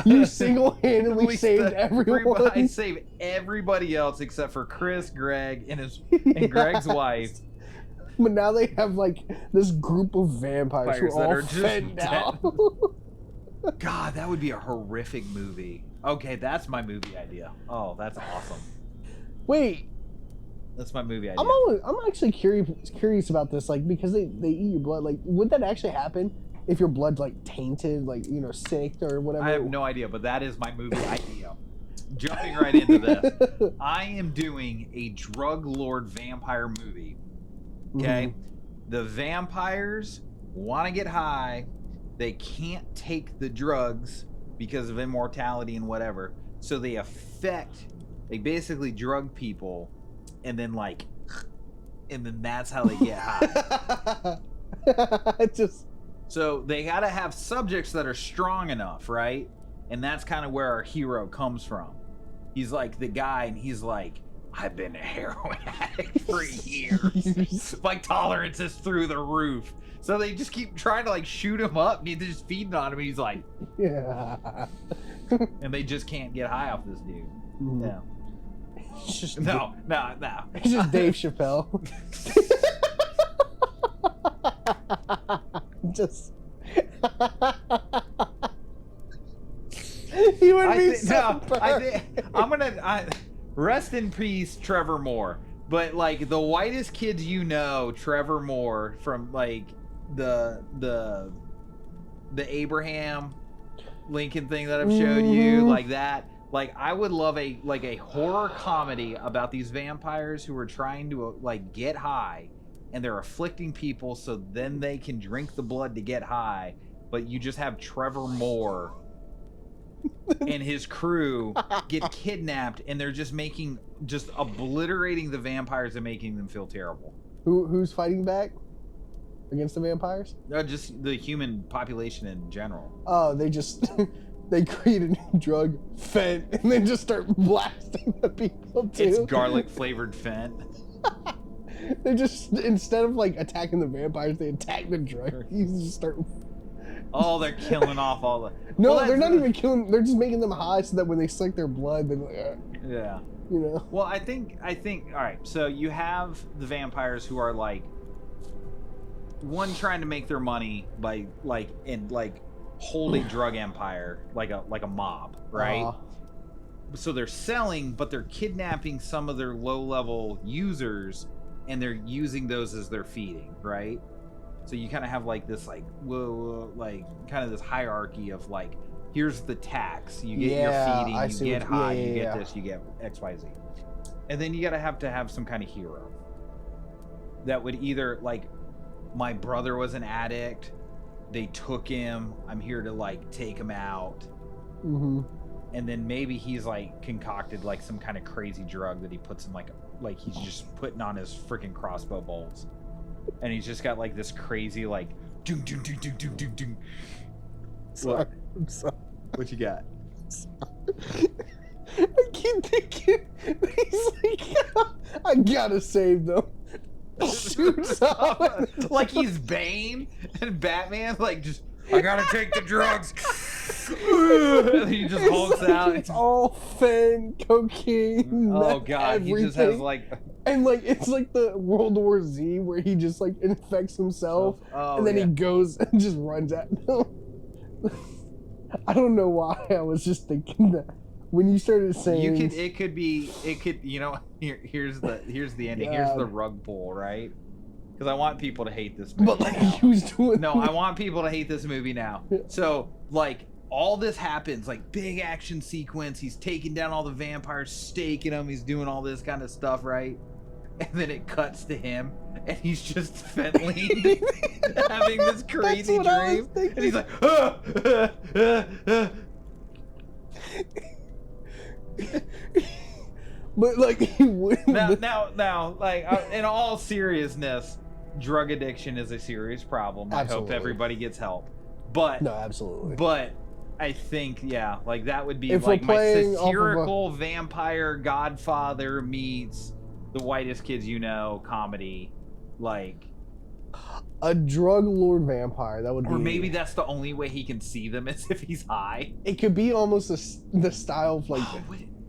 You single-handedly saved everyone. I saved everybody else except for Chris, Greg, and Greg's wife. But now they have like this group of vampires who are all just fettened out. God, that would be a horrific movie. Okay, that's my movie idea. Oh, that's awesome. Wait, that's my movie idea. I'm actually curious about this, like, because they eat your blood. Like, would that actually happen if your blood's like tainted, like, you know, sick or whatever? I have no idea, but that is my movie idea. Jumping right into this, I am doing a drug lord vampire movie. Okay, the vampires want to get high. They can't take the drugs because of immortality and whatever. So they basically drug people, and then that's how they get high. So they got to have subjects that are strong enough, right? And that's kind of where our hero comes from. He's like the guy, and he's like, I've been a heroin addict for years. My tolerance is through the roof. So they just keep trying to like shoot him up, and they're just feeding on him. And he's like, yeah. And they just can't get high off this dude. Yeah. It's just No. It's just Dave Chappelle. Just. He would be so rest in peace, Trevor Moore. But like the whitest kids you know, Trevor Moore from like the Abraham Lincoln thing that I've showed you, like that. Like I would love a horror comedy about these vampires who are trying to like get high, and they're afflicting people so then they can drink the blood to get high. But you just have Trevor Moore and his crew get kidnapped, and they're just obliterating the vampires and making them feel terrible. Who's fighting back against the vampires? Just the human population in general. Oh, they create a new drug, Fent, and then just start blasting the people too. It's garlic flavored Fent. They just, instead of like attacking the vampires, they attack the drug. You just start. Oh, they're killing off all the. No, well, they're not even killing. They're just making them high so that when they suck their blood, they're like, yeah. You know. Well, I think. All right. So you have the vampires who are like, one trying to make their money by hold a drug empire like a mob, right? So they're selling, but they're kidnapping some of their low-level users, and they're using those as their feeding, right? So you kind of have like this kind of this hierarchy of like, here's the tax, you get your feeding, you get high, you get this, you get XYZ. And then you gotta have to have some kind of hero that would either, like, my brother was an addict, they took him, I'm here to like take him out. And then maybe he's like concocted like some kind of crazy drug that he puts in like he's just putting on his freaking crossbow bolts, and he's just got like this crazy like doom doom doom doom doom doom doom. What? I'm sorry. What you got? I keep thinking he's like, I gotta save them. Shoots up like he's Bane and Batman, like just, I gotta take the drugs. And he just hulks out. It's all fen, cocaine. Oh god, everything. he just has like, and like it's like the World War Z where he just like infects himself, and then he goes and just runs at them. I don't know why I was just thinking that when you started saying it could you know, here's the ending. Here's the rug pull, right? Because I want people to hate this movie. But like he was doing I want people to hate this movie now. So like all this happens, like big action sequence, he's taking down all the vampires, staking them, he's doing all this kind of stuff, right? And then it cuts to him, and he's just fentanyl having this crazy dream, and he's like, but like he wouldn't. Now, like in all seriousness, drug addiction is a serious problem. Absolutely. I hope everybody gets help. But no, absolutely. But I think, yeah, like that would be If like we're my playing off of satirical vampire Godfather meets The Whitest Kids You Know comedy, like, a drug lord vampire, that would be. or maybe that's the only way he can see them is if he's high. It could be almost the style of like.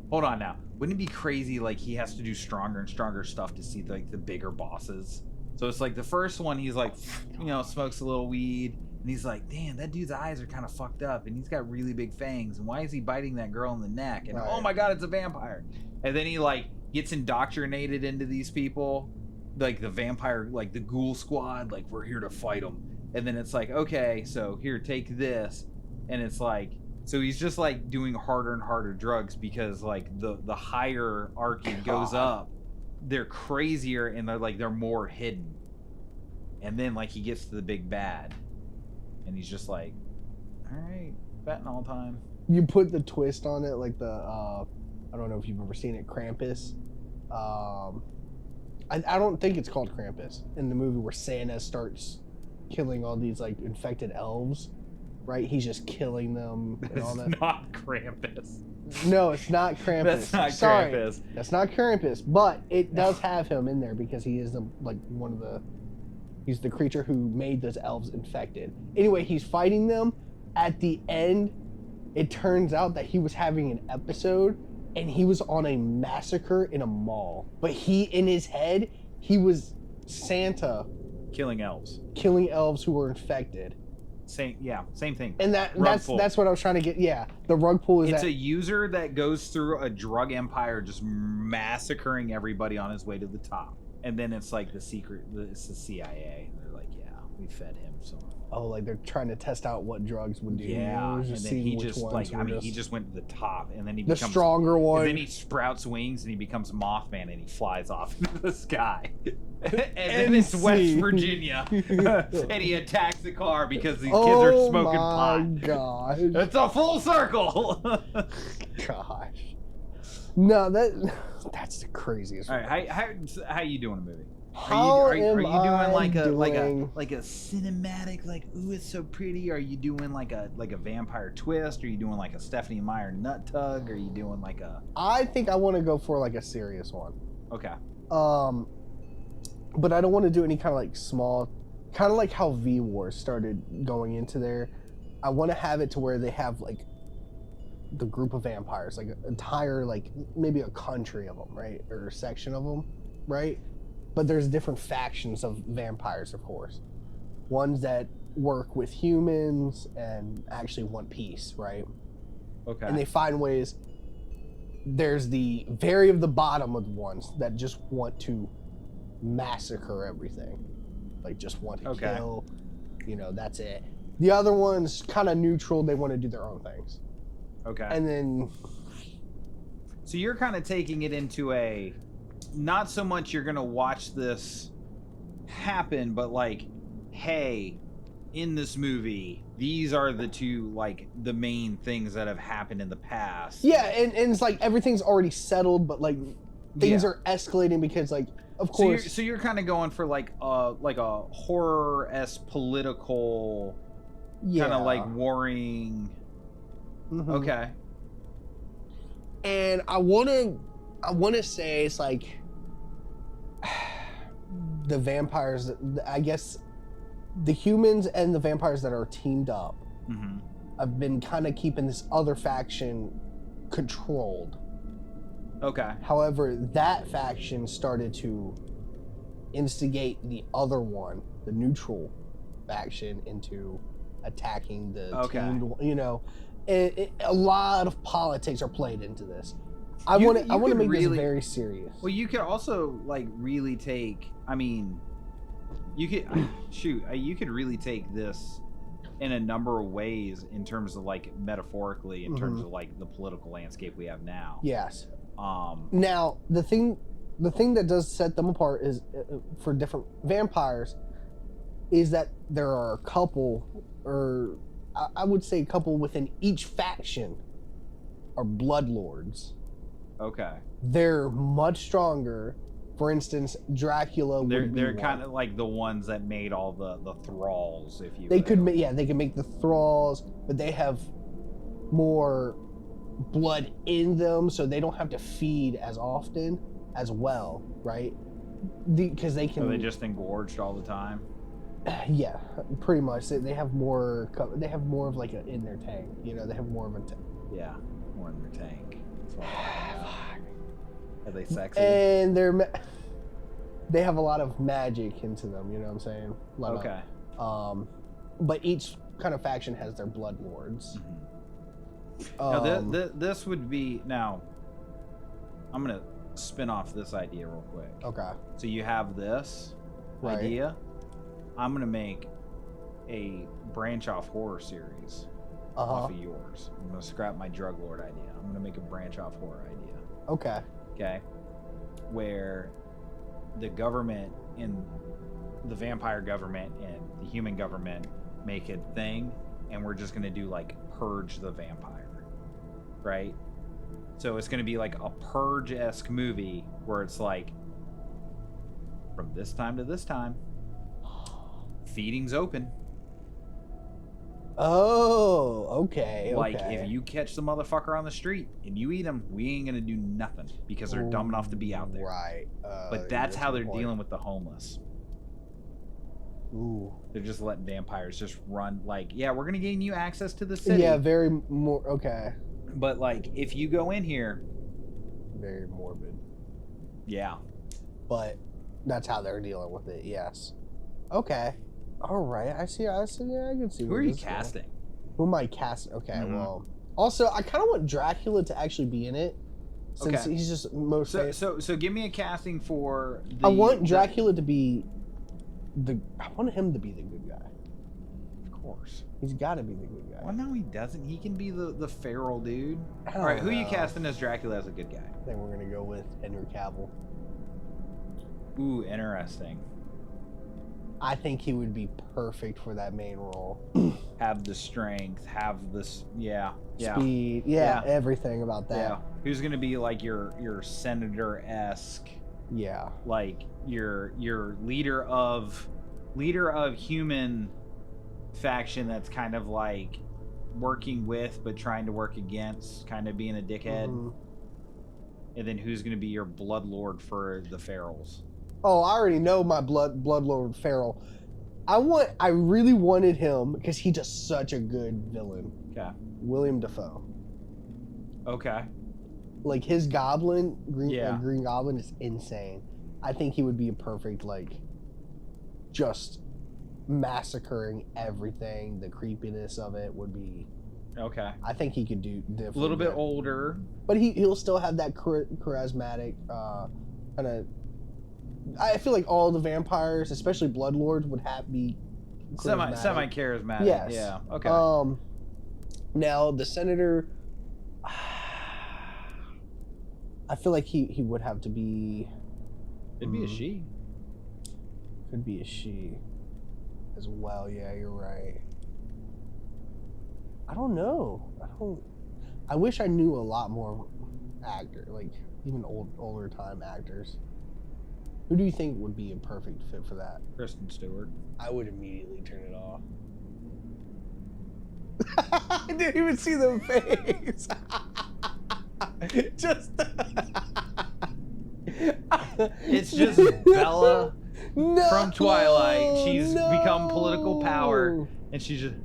Hold on now. Wouldn't it be crazy? Like he has to do stronger and stronger stuff to see like the bigger bosses. So it's like the first one, he's like, you know, smokes a little weed. And he's like, damn, that dude's eyes are kind of fucked up. And he's got really big fangs. And why is he biting that girl in the neck? And oh my God, it's a vampire. And then he like gets indoctrinated into these people. Like the vampire, like the ghoul squad. Like, we're here to fight them. And then it's like, okay, so here, take this. And it's like, so he's just like doing harder and harder drugs because like the hierarchy goes up. They're crazier and they're more hidden. And then like he gets to the big bad. And he's just like, all right, fentanyl time. You put the twist on it, like the, I don't know if you've ever seen it, Krampus. I don't think it's called Krampus in the movie where Santa starts killing all these like infected elves, right? He's just killing them and all that. It's not Krampus. No, it's not Krampus. That's not Sorry, Krampus. That's not Krampus, but it does have him in there because he is he's the creature who made those elves infected. Anyway, he's fighting them. At the end, it turns out that he was having an episode and he was on a massacre in a mall. But in his head, he was Santa Killing elves who were infected. Same thing. And that's what I was trying to get. Yeah, the rug pull is it's a user that goes through a drug empire just massacring everybody on his way to the top. And then it's like it's the CIA. They're like, yeah, we fed him some. Oh, like they're trying to test out what drugs would do. Yeah, and then he just he just went to the top, and then he becomes the stronger one. And then he sprouts wings, and he becomes Mothman, and he flies off into the sky. And then it's West Virginia, and he attacks the car because these kids are smoking pot. Oh my gosh! It's a full circle. Gosh, no, that's the craziest. All right, how you doing a movie? Are you doing like a doing... cinematic, like, ooh, it's so pretty? Are you doing like a vampire twist? Are you doing like a Stephanie Meyer nut tug? Are you doing like a? I think I want to go for like a serious one. Okay. But I don't want to do any kind of like small, kind of like how V Wars started going into there. I want to have it to where they have like the group of vampires, like an entire, like maybe a country of them, right, or a section of them, right? But there's different factions of vampires, of course. Ones that work with humans and actually want peace, right? Okay. And they find ways. There's the very of the bottom of the ones that just want to massacre everything. Like just want to kill. You know, that's it. The other ones kind of neutral. They want to do their own things. Okay. And then... So you're kind of taking it into a... Not so much you're going to watch this happen, but like, hey, in this movie, these are the two, like, the main things that have happened in the past. Yeah, and it's like everything's already settled, but like things are escalating because, like, of course. So you're kind of going for like a horror-esque political, kind of like warring. Mm-hmm. Okay. And I want to say it's like the vampires, I guess the humans and the vampires that are teamed up have been kind of keeping this other faction controlled. Okay. However, that faction started to instigate the other one, the neutral faction, into attacking the team. You know, a lot of politics are played into this. I want to make this very serious. Well, you could also like really take. I mean, you could you could really take this in a number of ways in terms of like metaphorically, in terms of like the political landscape we have now. Yes. Now the thing that does set them apart is for different vampires is that there are a couple, or I would say a couple within each faction are bloodlords. Okay. They're much stronger. For instance, Dracula. They're kind of like the ones that made all the thralls, if you. They could make the thralls, but they have more blood in them, so they don't have to feed as often as well, right? Because they can. So they just engorged all the time. Yeah, pretty much. They have more. They have more of like in their tank. You know, they have more of a. Yeah, more in their tank. Are they sexy? And they have a lot of magic into them. You know what I'm saying? Okay. But each kind of faction has their blood lords. Now, this would be now. I'm gonna spin off this idea real quick. Okay. So you have this idea. I'm gonna make a branch off horror series off of yours. I'm gonna scrap my drug lord idea. I'm gonna make a branch off horror idea. Okay. Okay. Where the government and the vampire government and the human government make a thing, and we're just gonna do like Purge the Vampire, right? So it's gonna be like a Purge-esque movie where it's like from this time to this time, feeding's open. Oh, okay. Like if you catch the motherfucker on the street and you eat him, we ain't gonna do nothing because they're dumb enough to be out there. Right. But that's how they're dealing with the homeless. Ooh. They're just letting vampires just run. Like, yeah, we're gonna gain you access to the city. Yeah, very more. Okay. But like, if you go in here, very morbid. Yeah. But that's how they're dealing with it. Yes. Okay. All right. I see. Yeah, I can see. Who are you casting? Who am I casting? Okay. Well. Also, I kind of want Dracula to actually be in it, since he's just most. So give me a casting for. I want Dracula to be. I want him to be the good guy. Of course. He's got to be the good guy. Well, no, he doesn't. He can be the feral dude. All right, who are you casting as Dracula as a good guy? I think we're gonna go with Henry Cavill. Ooh, interesting. I think he would be perfect for that main role. Have the strength, have this, speed, everything about that. Yeah. Who's gonna be like your senator-esque? Yeah. Like your leader of human faction that's kind of like working with but trying to work against, kind of being a dickhead. And then who's gonna be your blood lord for the ferals? Oh, I already know my blood lord feral. I really wanted him because he does such a good villain. Okay. William Dafoe. Okay. Like his goblin, Green Goblin is insane. I think he would be a perfect, like, just massacring everything. The creepiness of it would be. Okay. I think he could do different. A little bit older, but he'll still have that charismatic kind of. I feel like all the vampires, especially bloodlords, would be semi charismatic. Yes. Yeah. Okay. Now the senator. I feel like he would have to be. It'd be a she. Could be a she as well. Yeah, you're right. I don't know. I wish I knew a lot more like even older time actors. Who do you think would be a perfect fit for that? Kristen Stewart. I would immediately turn it off. I didn't even see the face. It's just Bella from Twilight. She's become political power, and she's just.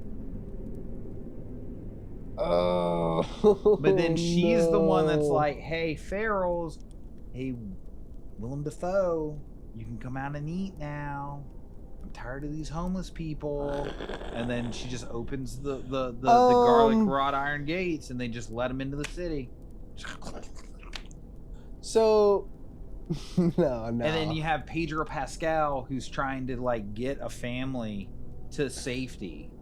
Oh. But then she's the one that's like, "Hey, ferals, hey, Willem Dafoe, you can come out and eat now. I'm tired of these homeless people." And then she just opens the garlic wrought iron gates, and they just let them into the city. So, no. And then you have Pedro Pascal, who's trying to like get a family to safety.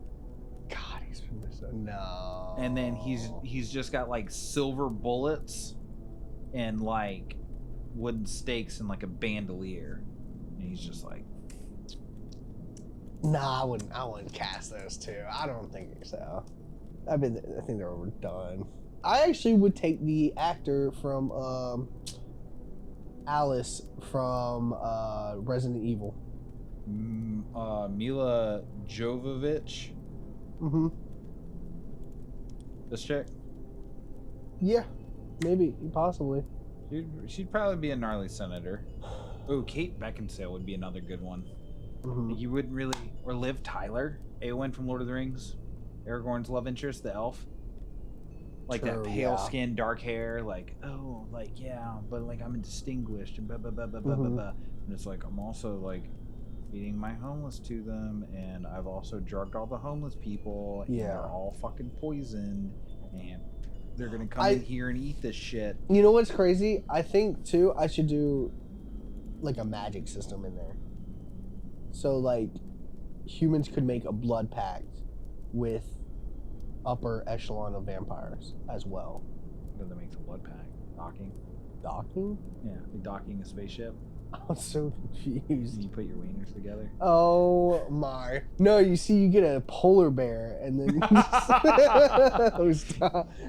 God, he's from this. No. And then he's just got like silver bullets and like wooden stakes and like a bandolier, and he's just like. Nah, I wouldn't cast those two. I don't think so. I think they're overdone. I actually would take the actor from Alice from Resident Evil. Mila Jovovich. This chick? Yeah, maybe, possibly. She'd probably be a gnarly senator. Oh, Kate Beckinsale would be another good one. Mm-hmm. You wouldn't really... Or Liv Tyler, Eowyn from Lord of the Rings. Aragorn's love interest, the elf. Like that pale skin, dark hair, like, oh, like, yeah, but like I'm distinguished and blah, blah, blah, blah, blah, blah, blah. And it's like, I'm also like feeding my homeless to them, and I've also drugged all the homeless people, and they're all fucking poisoned, and they're gonna come in here and eat this shit. You know what's crazy? I think too I should do like a magic system in there. So like humans could make a blood pact with upper echelon of vampires as well. What that makes a blood pact? Docking? Docking? Yeah, like docking a spaceship. I'm so confused. You put your wieners together. Oh my! No, you see, you get a polar bear, and then.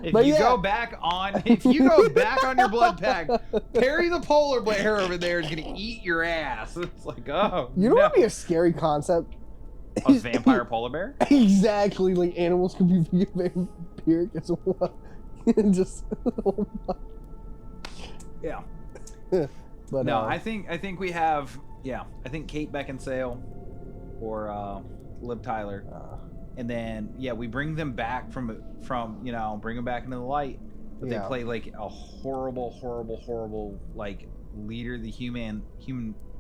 If you go back on your blood pack, Perry the polar bear over there is gonna eat your ass. It's like, oh. You know what would be a scary concept? A vampire polar bear? Exactly, like animals could be vampiric as well. Just. Oh my. Yeah. But, no, I think we have, I think Kate Beckinsale or Liv Tyler, and then we bring them back from bring them back into the light, but they play like a horrible like leader of the human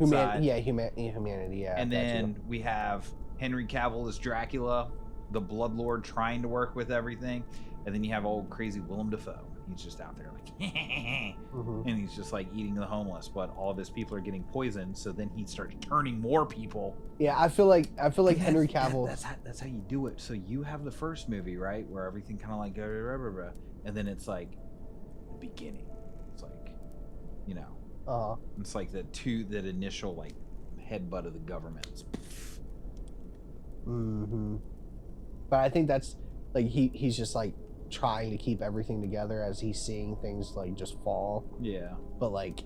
side. Humanity. And then we have Henry Cavill as Dracula, the Bloodlord, trying to work with everything, and then you have old crazy Willem Dafoe. He's just out there like, and he's just like eating the homeless, but all of his people are getting poisoned. So then he starts turning more people. Yeah, I feel like Henry Cavill. That's how you do it. So you have the first movie, right, where everything kind of like and then it's like the beginning. It's like, it's like that initial like headbutt of the government. But I think that's like he's just like trying to keep everything together as he's seeing things like just fall. Yeah. But like,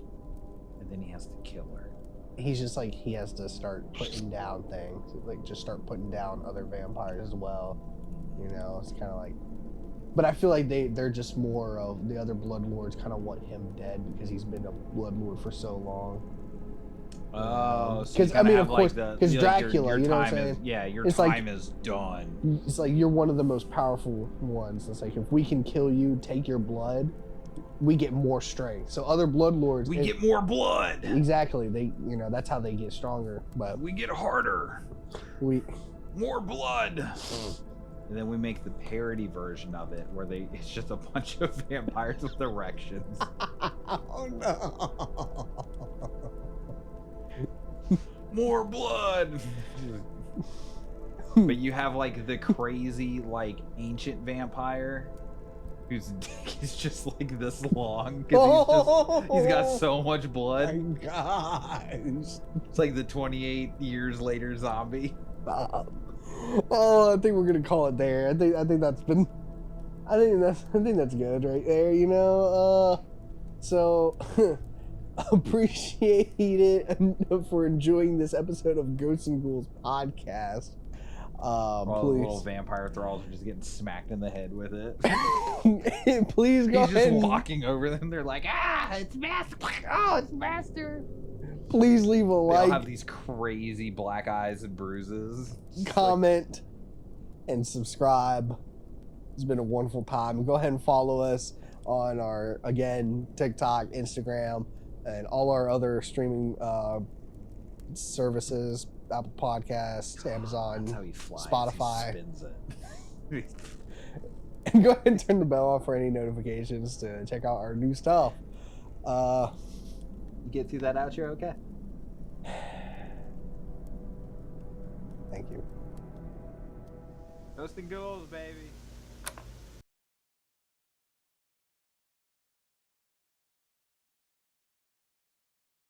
and then he has to kill her. He's just like, he has to start putting down things, like just start putting down other vampires as well. It's kind of like, but I feel like they're just more of the other Bloodlords kind of want him dead because he's been a Bloodlord for so long. Oh, because I mean, of course, because Dracula, you know what I'm saying? Your time is done. It's like you're one of the most powerful ones. It's like if we can kill you, take your blood, we get more strength. So other Bloodlords, we get more blood. Exactly. They, that's how they get stronger. But we get harder. More blood. And then we make the parody version of it, where it's just a bunch of vampires with erections. Oh no. More blood. But you have like the crazy like ancient vampire whose dick is just like this long because he's got so much blood. Oh my gosh. It's like the 28 years later zombie. Oh, I think we're gonna call it there. I think that's good right there. So appreciate it for enjoying this episode of Ghosts and Ghouls Podcast. All the little vampire thralls are just getting smacked in the head with it. Please go ahead. He's just walking over them. They're like, it's master. Oh, it's master. Please leave a like. They all have these crazy black eyes and bruises. Comment and subscribe. It's been a wonderful time. Go ahead and follow us on our, again, TikTok, Instagram, and all our other streaming services, Apple Podcasts, Amazon, that's how he flies. Spotify. He spins it. And go ahead and turn the bell off for any notifications to check out our new stuff. You get through that outro, okay? Thank you. Ghosts and Ghouls, baby.